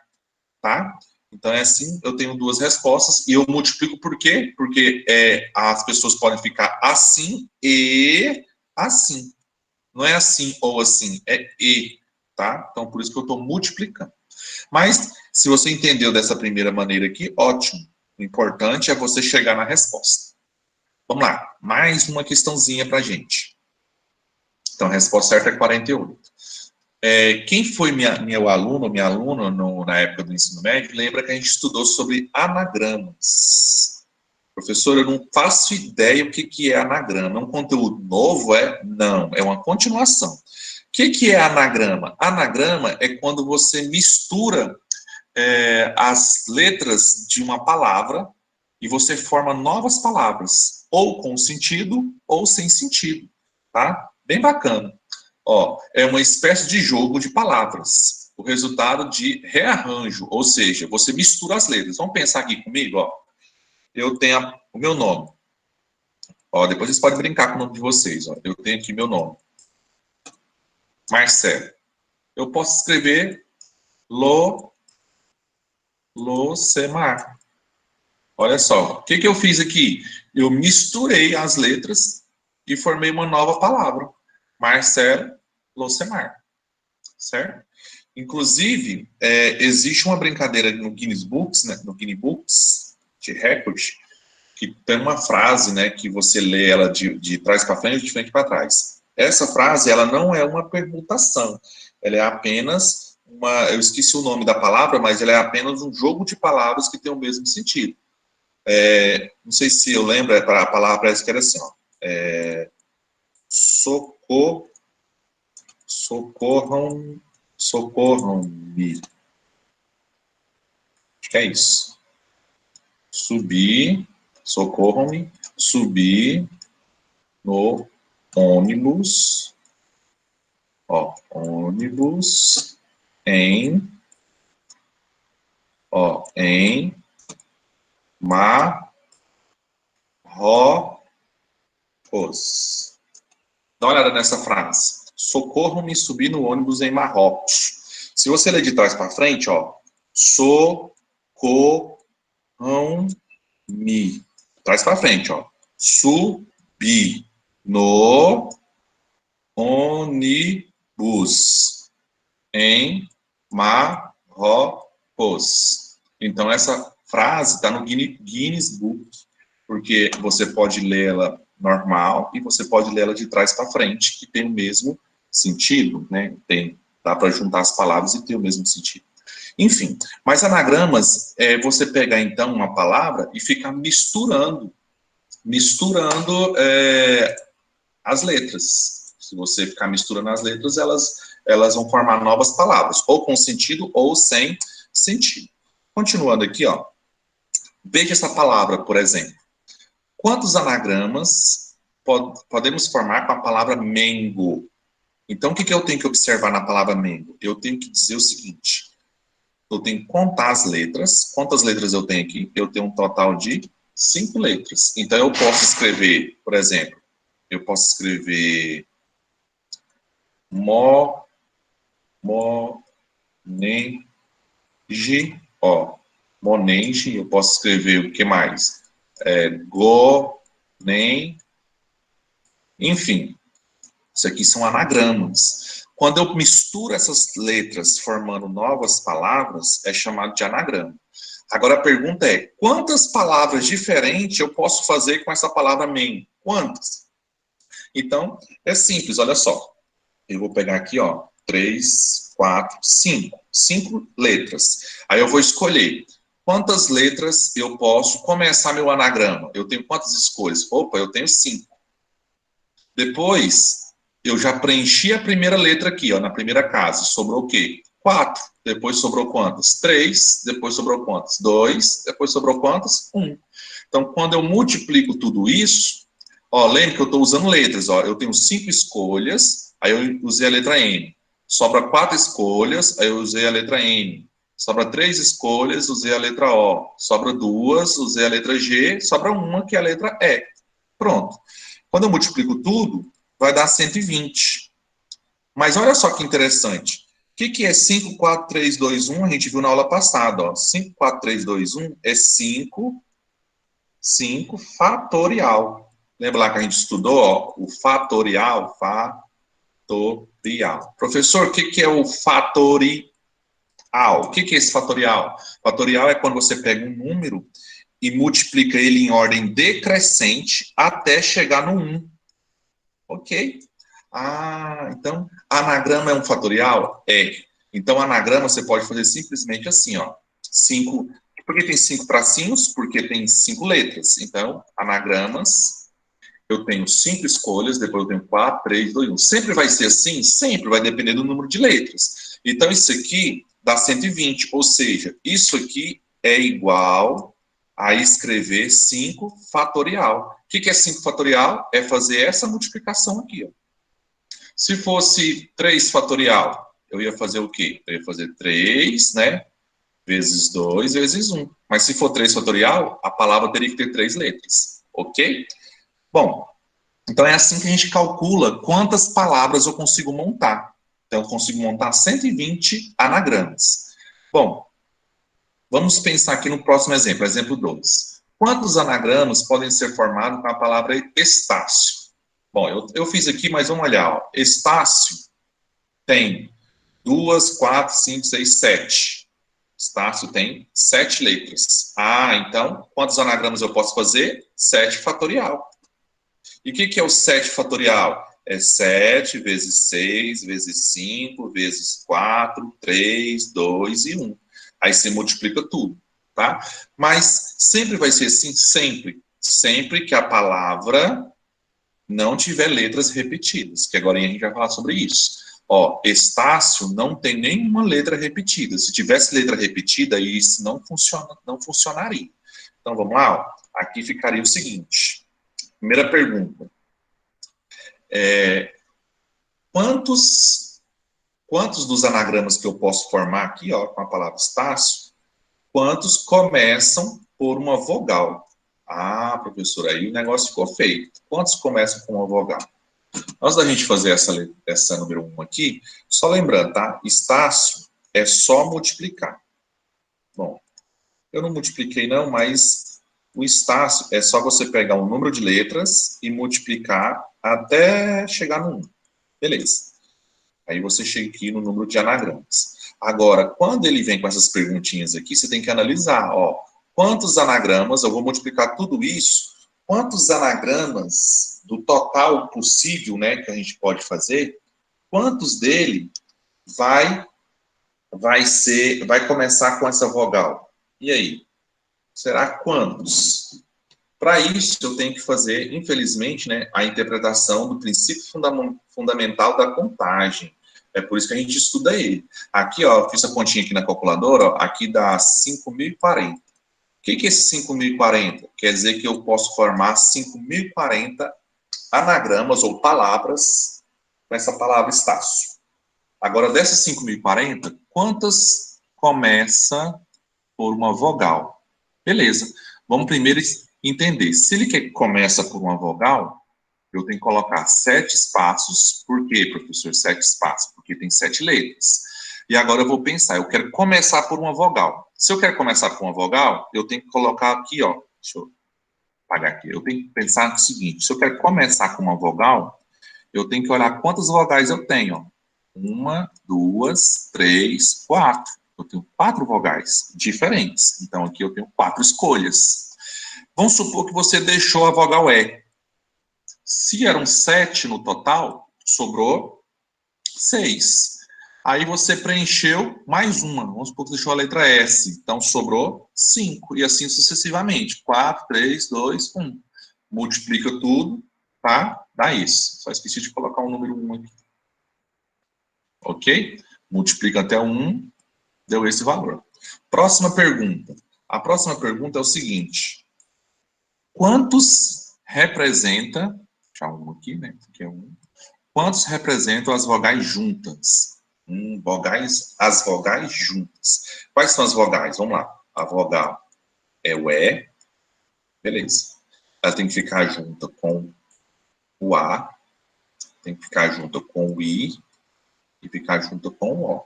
tá? Então, é assim, eu tenho 2 respostas e eu multiplico por quê? Porque as pessoas podem ficar assim e assim. Não é assim ou assim, é e, tá? Então, por isso que eu estou multiplicando. Mas, se você entendeu dessa primeira maneira aqui, ótimo. O importante é você chegar na resposta. Vamos lá, mais uma questãozinha pra gente. Então, a resposta certa é 48. Quem foi meu aluno ou minha aluna na época do ensino médio, lembra que a gente estudou sobre anagramas. Professor, eu não faço ideia o que é anagrama. É um conteúdo novo? Não, é uma continuação. O que é anagrama? Anagrama é quando você mistura as letras de uma palavra e você forma novas palavras, ou com sentido ou sem sentido, tá? Bem bacana. Ó, é uma espécie de jogo de palavras. O resultado de rearranjo, ou seja, você mistura as letras. Vamos pensar aqui comigo, ó. Eu tenho o meu nome. Ó, depois vocês podem brincar com o nome de vocês, ó. Eu tenho aqui meu nome. Marcelo. Eu posso escrever Losemar. Olha só, o que eu fiz aqui? Eu misturei as letras e formei uma nova palavra. Marcelo Losemar. Certo? Inclusive, existe uma brincadeira no Guinness Books, né, no Guinness Books de recorde, que tem uma frase, né, que você lê ela de trás para frente e de frente para trás. Essa frase, ela não é uma permutação, ela é apenas eu esqueci o nome da palavra, mas ela é apenas um jogo de palavras que tem o mesmo sentido. Não sei se eu lembro, a palavra parece que era assim, ó. Socorram-me. Acho que é isso. Socorram-me, subir no ônibus, ó, ônibus em Marrocos. Dá uma olhada nessa frase. Socorram-me subir no ônibus em Marrocos. Se você ler de trás para frente, ó, socorram-me. Trás para frente, ó. Subir no ônibus em Marrocos. Então, essa frase está no Guinness Book, porque você pode lê-la normal e você pode lê-la de trás para frente, que tem o mesmo sentido, né? Dá para juntar as palavras e ter o mesmo sentido. Enfim, mas anagramas é você pegar, então, uma palavra e ficar misturando as letras. Se você ficar misturando as letras, elas vão formar novas palavras, ou com sentido ou sem sentido. Continuando aqui, ó. Veja essa palavra, por exemplo. Quantos anagramas podemos formar com a palavra mengo? Então, o que eu tenho que observar na palavra mengo? Eu tenho que dizer o seguinte. Eu tenho que contar as letras. Quantas letras eu tenho aqui? Eu tenho um total de 5 letras. Então, eu posso escrever, por exemplo, eu posso escrever monenge, monenge, eu posso escrever o que mais? Enfim, isso aqui são anagramas. Quando eu misturo essas letras formando novas palavras, é chamado de anagrama. Agora a pergunta é, quantas palavras diferentes eu posso fazer com essa palavra men? Quantas? Então, é simples, olha só. Eu vou pegar aqui, ó, 3, 4, 5. 5 letras. Aí eu vou escolher quantas letras eu posso começar meu anagrama. Eu tenho quantas escolhas? Opa, eu tenho 5. Depois, eu já preenchi a primeira letra aqui, ó, na primeira casa. Sobrou o quê? 4. Depois sobrou quantas? 3. Depois sobrou quantas? 2. Depois sobrou quantas? 1. Então, quando eu multiplico tudo isso, ó, lembra que eu estou usando letras, ó. Eu tenho 5 escolhas, aí eu usei a letra N. Sobra 4 escolhas, aí eu usei a letra N. Sobra 3 escolhas, usei a letra O. Sobra 2, usei a letra G. Sobra uma, que é a letra E. Pronto. Quando eu multiplico tudo, vai dar 120. Mas olha só que interessante. O que é 5, 4, 3, 2, 1? A gente viu na aula passada. Ó. 5, 4, 3, 2, 1 é 5 fatorial. Lembra lá que a gente estudou? Ó, o fatorial? Fatorial. Professor, o que é o fatorial? O que é esse fatorial? Fatorial é quando você pega um número e multiplica ele em ordem decrescente até chegar no 1. Ok? Então, anagrama é um fatorial? É. Então, anagrama você pode fazer simplesmente assim, ó. 5. Por que tem 5 tracinhos? Porque tem 5 letras. Então, anagramas, eu tenho 5 escolhas, depois eu tenho 4, 3, 2, 1. Sempre vai ser assim? Sempre vai depender do número de letras. Então, isso aqui dá 120, ou seja, isso aqui é igual a escrever 5 fatorial. O que é 5 fatorial? É fazer essa multiplicação aqui, ó. Se fosse 3 fatorial, eu ia fazer o quê? Eu ia fazer 3, né? Vezes 2, vezes 1. Mas se for 3 fatorial, a palavra teria que ter 3 letras. Ok? Bom, então é assim que a gente calcula quantas palavras eu consigo montar. Então, eu consigo montar 120 anagramas. Bom, vamos pensar aqui no próximo exemplo, exemplo 2. Quantos anagramas podem ser formados com a palavra Estácio? Bom, eu fiz aqui, mas vamos olhar. Ó. Estácio tem 2, 4, 5, 6, 7. Estácio tem 7 letras. Então, quantos anagramas eu posso fazer? 7 fatorial. E o que é o 7 fatorial? É 7 vezes 6, vezes 5, vezes 4, 3, 2 e 1. Aí você multiplica tudo, tá? Mas sempre vai ser assim? Sempre. Sempre que a palavra não tiver letras repetidas, que agora a gente vai falar sobre isso. Ó, Estácio não tem nenhuma letra repetida. Se tivesse letra repetida, isso não funcionaria. Então, vamos lá. Ó. Aqui ficaria o seguinte. Primeira pergunta. Quantos dos anagramas que eu posso formar aqui, ó, com a palavra Estácio, quantos começam por uma vogal? Professor, aí o negócio ficou feio. Quantos começam com uma vogal? Antes da gente fazer essa número 1 aqui, só lembrando, tá? Estácio é só multiplicar. Bom, eu não multipliquei não, mas o Estácio é só você pegar um número de letras e multiplicar até chegar no 1. Beleza. Aí você chega aqui no número de anagramas. Agora, quando ele vem com essas perguntinhas aqui, você tem que analisar, ó, quantos anagramas, eu vou multiplicar tudo isso, quantos anagramas do total possível, né, que a gente pode fazer, quantos dele vai começar com essa vogal? E aí? Será quantos? Para isso, eu tenho que fazer, infelizmente, né, a interpretação do princípio fundamental da contagem. É por isso que a gente estuda ele. Aqui, ó, eu fiz a continha aqui na calculadora, ó, aqui dá 5.040. O que é esse 5.040? Quer dizer que eu posso formar 5.040 anagramas ou palavras com essa palavra Estácio. Agora, dessas 5.040, quantas começa por uma vogal? Beleza. Vamos primeiro entender. Se ele quer que começa por uma vogal, eu tenho que colocar 7 espaços. Por quê, professor? 7 espaços? Porque tem 7 letras. E agora eu vou pensar, eu quero começar por uma vogal. Se eu quero começar por uma vogal, eu tenho que colocar aqui, ó. Deixa eu apagar aqui. Eu tenho que pensar no seguinte, se eu quero começar com uma vogal, eu tenho que olhar quantas vogais eu tenho, ó. 1, 2, 3, 4. Eu tenho 4 vogais diferentes. Então, aqui eu tenho 4 escolhas. Vamos supor que você deixou a vogal E. Se eram 7 no total, sobrou 6. Aí você preencheu mais uma. Vamos supor que você deixou a letra S. Então, sobrou 5. E assim sucessivamente. 4, 3, 2, 1. Multiplica tudo, tá? Dá isso. Só esqueci de colocar o número 1 aqui. Ok? Multiplica até 1, deu esse valor. Próxima pergunta. A próxima pergunta é o seguinte. Quantos representa... Deixa um aqui, né? Aqui é 1. Quantos representam as vogais juntas? As vogais juntas. Quais são as vogais? Vamos lá. A vogal é o E. Beleza. Ela tem que ficar junta com o A. Tem que ficar junta com o I. E ficar junto com o O.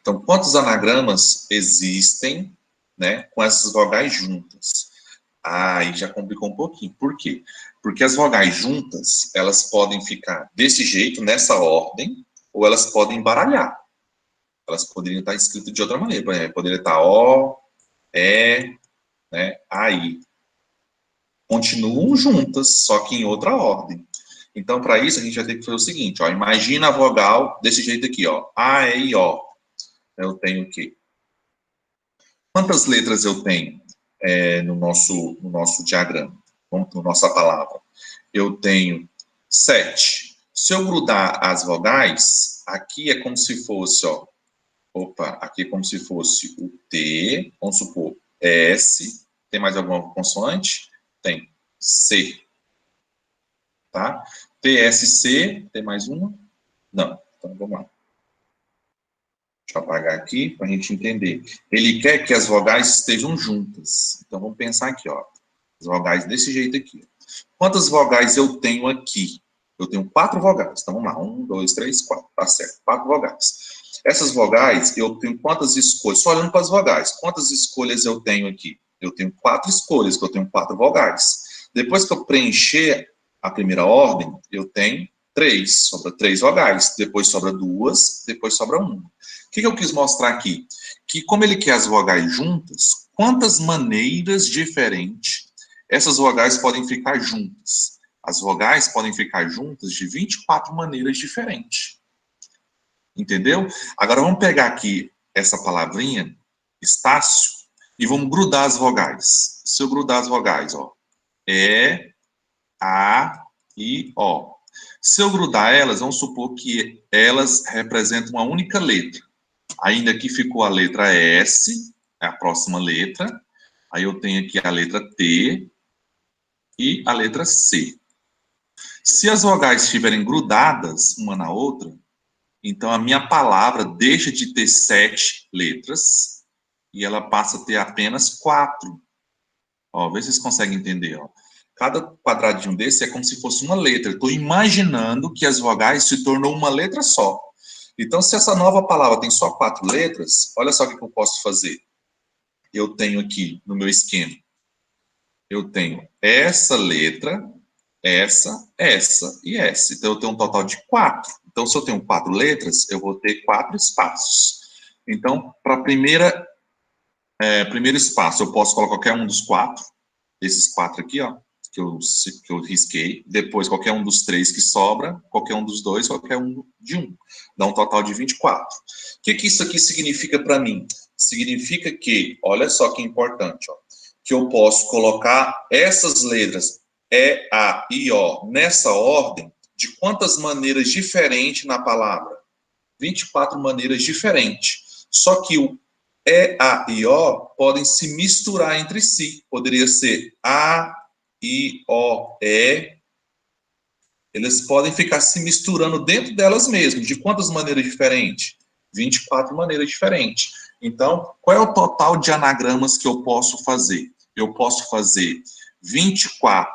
Então, quantos anagramas existem, né, com essas vogais juntas? Aí já complicou um pouquinho. Por quê? Porque as vogais juntas, elas podem ficar desse jeito, nessa ordem, ou elas podem embaralhar. Elas poderiam estar escritas de outra maneira. Por exemplo, poderia estar O, E, né, AI. Continuam juntas, só que em outra ordem. Então, para isso, a gente vai ter que fazer o seguinte, ó, imagina a vogal desse jeito aqui, ó, A, E, I, O. Eu tenho o quê? Quantas letras eu tenho no nosso diagrama? Vamos para a nossa palavra. Eu tenho 7. Se eu grudar as vogais, aqui é como se fosse, ó, aqui é como se fosse o T, vamos supor, S, tem mais alguma consoante? Tem, C. Tá? PSC, tem mais uma? Não. Então, vamos lá. Deixa eu apagar aqui para a gente entender. Ele quer que as vogais estejam juntas. Então, vamos pensar aqui, ó. As vogais desse jeito aqui. Quantas vogais eu tenho aqui? Eu tenho 4 vogais. Então, vamos lá. 1, 2, 3, 4. Tá certo. 4 vogais. Essas vogais, eu tenho quantas escolhas? Só olhando para as vogais. Quantas escolhas eu tenho aqui? Eu tenho 4 escolhas, porque eu tenho 4 vogais. Depois que eu preencher a primeira ordem, eu tenho 3. Sobra 3 vogais. Depois sobra 2. Depois sobra 1. O que eu quis mostrar aqui? Que como ele quer as vogais juntas, quantas maneiras diferentes essas vogais podem ficar juntas? As vogais podem ficar juntas de 24 maneiras diferentes. Entendeu? Agora vamos pegar aqui essa palavrinha, Estácio, e vamos grudar as vogais. Se eu grudar as vogais, ó, E, A, I, O. Se eu grudar elas, vamos supor que elas representam uma única letra. Ainda aqui ficou a letra S, é a próxima letra. Aí eu tenho aqui a letra T e a letra C. Se as vogais estiverem grudadas uma na outra, então a minha palavra deixa de ter 7 letras e ela passa a ter apenas 4. Ó, vê se vocês conseguem entender. Ó. Cada quadradinho desse é como se fosse uma letra. Estou imaginando que as vogais se tornou uma letra só. Então, se essa nova palavra tem só 4 letras, olha só o que eu posso fazer. Eu tenho aqui, no meu esquema, eu tenho essa letra, essa e essa. Então, eu tenho um total de 4. Então, se eu tenho 4 letras, eu vou ter 4 espaços. Então, para primeiro espaço, eu posso colocar qualquer um dos 4, esses 4 aqui, ó, que eu risquei, depois qualquer um dos 3 que sobra, qualquer um dos 2, qualquer um de 1. Dá um total de 24. O que isso aqui significa para mim? Significa que, olha só que importante, ó, que eu posso colocar essas letras E, A, I, O nessa ordem de quantas maneiras diferentes na palavra? 24 maneiras diferentes. Só que o E, A, I, O podem se misturar entre si. Poderia ser A, I, O, E. Eles podem ficar se misturando dentro delas mesmas. De quantas maneiras diferentes? 24 maneiras diferentes. Então, qual é o total de anagramas que eu posso fazer? Eu posso fazer 24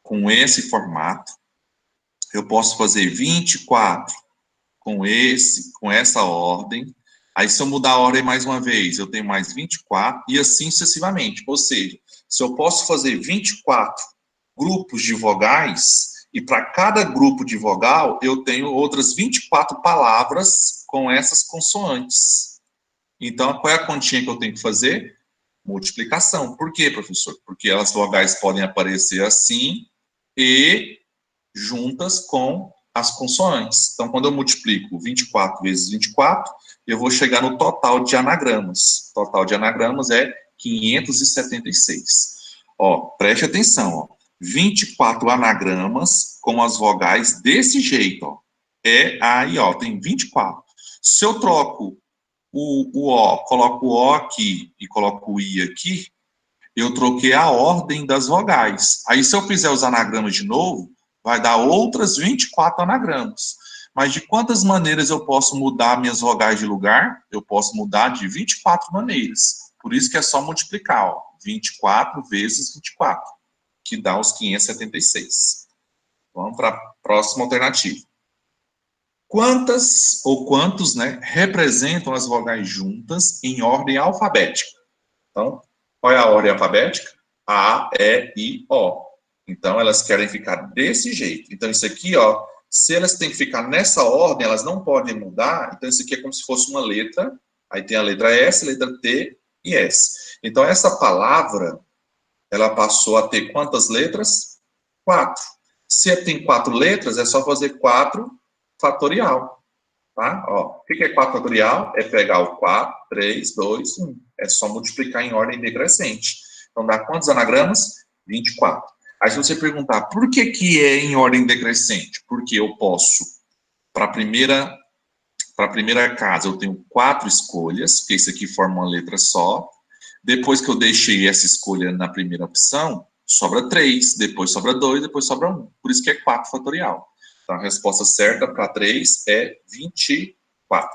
com esse formato. Eu posso fazer 24 com essa ordem. Aí, se eu mudar a ordem mais uma vez, eu tenho mais 24, e assim sucessivamente. Ou seja, se eu posso fazer 24 grupos de vogais, e para cada grupo de vogal, eu tenho outras 24 palavras com essas consoantes. Então, qual é a continha que eu tenho que fazer? Multiplicação. Por quê, professor? Porque as vogais podem aparecer assim e juntas com as consoantes. Então, quando eu multiplico 24 vezes 24, eu vou chegar no total de anagramas. O total de anagramas é 576. Ó, preste atenção, ó. 24 anagramas com as vogais desse jeito, ó. E, A e O. Tem 24. Se eu troco o O, coloco o O aqui e coloco o I aqui, eu troquei a ordem das vogais. Aí, se eu fizer os anagramas de novo, vai dar outras 24 anagramas. Mas de quantas maneiras eu posso mudar minhas vogais de lugar? Eu posso mudar de 24 maneiras. Por isso que é só multiplicar, ó. 24 vezes 24, que dá os 576. Vamos para a próxima alternativa. Quantas ou quantos, né, representam as vogais juntas em ordem alfabética? Então, qual é a ordem alfabética? A, E, I, O. Então, elas querem ficar desse jeito. Então, isso aqui, ó, se elas têm que ficar nessa ordem, elas não podem mudar. Então, isso aqui é como se fosse uma letra. Aí tem a letra S, letra T e S. Então, essa palavra, ela passou a ter quantas letras? 4. Se tem 4 letras, é só fazer 4 fatorial. Tá? Ó, o que é 4 fatorial? É pegar o 4, 3, 2, 1. É só multiplicar em ordem decrescente. Então, dá quantos anagramas? 24. Aí, se você perguntar, por que é em ordem decrescente? Porque eu posso, para a primeira casa, eu tenho 4 escolhas, porque isso aqui forma uma letra só. Depois que eu deixei essa escolha na primeira opção, sobra 3, depois sobra 2, depois sobra 1. Por isso que é 4 fatorial. Então, a resposta certa para 3 é 24.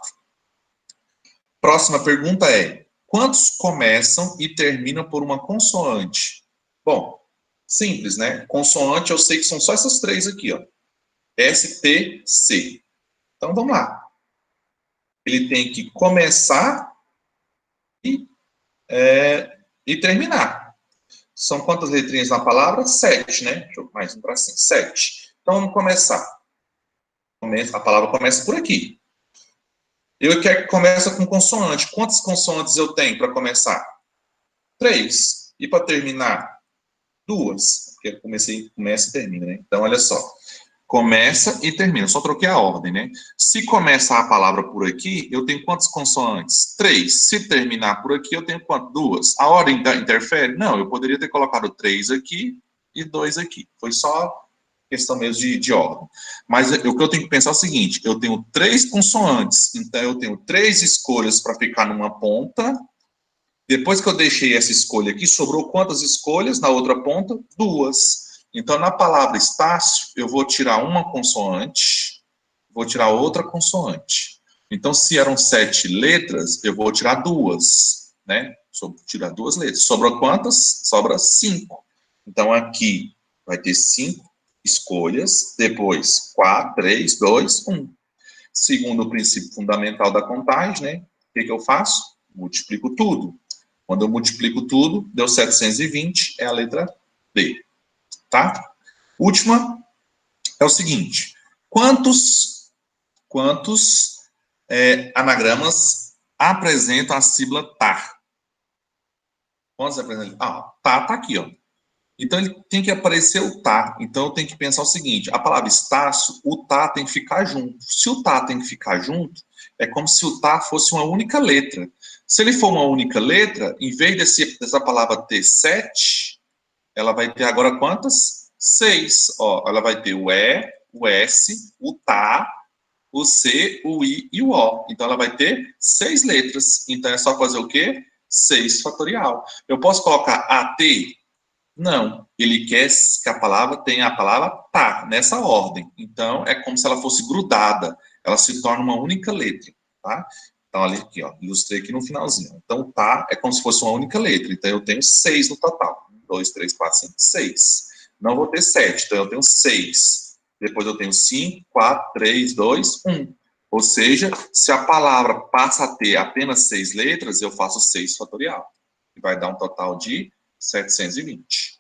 Próxima pergunta é, quantos começam e terminam por uma consoante? Bom, simples, né? Consoante, eu sei que são só essas 3 aqui, ó. S, T, C. Então, vamos lá. Ele tem que começar e terminar. São quantas letrinhas na palavra? 7, né? Deixa eu mais um para cima. 7. Então, vamos começar. A palavra começa por aqui. Eu quero que comece com consoante. Quantas consoantes eu tenho para começar? 3. E para terminar? 2. Porque começa e termina, né? Então, olha só. Começa e termina. Só troquei a ordem, né? Se começar a palavra por aqui, eu tenho quantas consoantes? 3. Se terminar por aqui, eu tenho quantas? 2. A ordem interfere? Não, eu poderia ter colocado 3 aqui e 2 aqui. Foi só questão mesmo de ordem. Mas o que eu tenho que pensar é o seguinte, eu tenho 3 consoantes, então eu tenho 3 escolhas para ficar numa ponta. Depois que eu deixei essa escolha aqui, sobrou quantas escolhas na outra ponta? 2. Então, na palavra Estácio, eu vou tirar uma consoante, vou tirar outra consoante. Então, se eram 7 letras, eu vou tirar 2, né? Tirar 2 letras. Sobra quantas? Sobra 5. Então, aqui vai ter 5 escolhas, depois 4, 3, 2, 1. Segundo o princípio fundamental da contagem, né? O que eu faço? Multiplico tudo. Quando eu multiplico tudo, deu 720, é a letra D. Tá? Última é o seguinte, quantos anagramas apresentam a sílaba tá. Quantos apresentam? Tá aqui, ó. Então, ele tem que aparecer o tá. Então, eu tenho que pensar o seguinte, a palavra Estácio, o tá tem que ficar junto. Se o tá tem que ficar junto, é como se o tá fosse uma única letra. Se ele for uma única letra, em vez dessa palavra ter 7, ela vai ter agora quantas? 6. Ó, ela vai ter o E, o S, o tá, o C, o I e o O. Então, ela vai ter 6 letras. Então, é só fazer o quê? 6 fatorial. Eu posso colocar AT? Não, ele quer que a palavra tenha a palavra tá, nessa ordem. Então, é como se ela fosse grudada. Ela se torna uma única letra, tá? Então, ali aqui, ó, ilustrei aqui no finalzinho. Então, tá é como se fosse uma única letra. Então, eu tenho 6 no total. 1, 2, 3, 4, 5, 6. Não vou ter 7, então eu tenho 6. Depois eu tenho 5, 4, 3, 2, 1. Ou seja, se a palavra passa a ter apenas 6 letras, eu faço 6 fatorial. E vai dar um total de 720.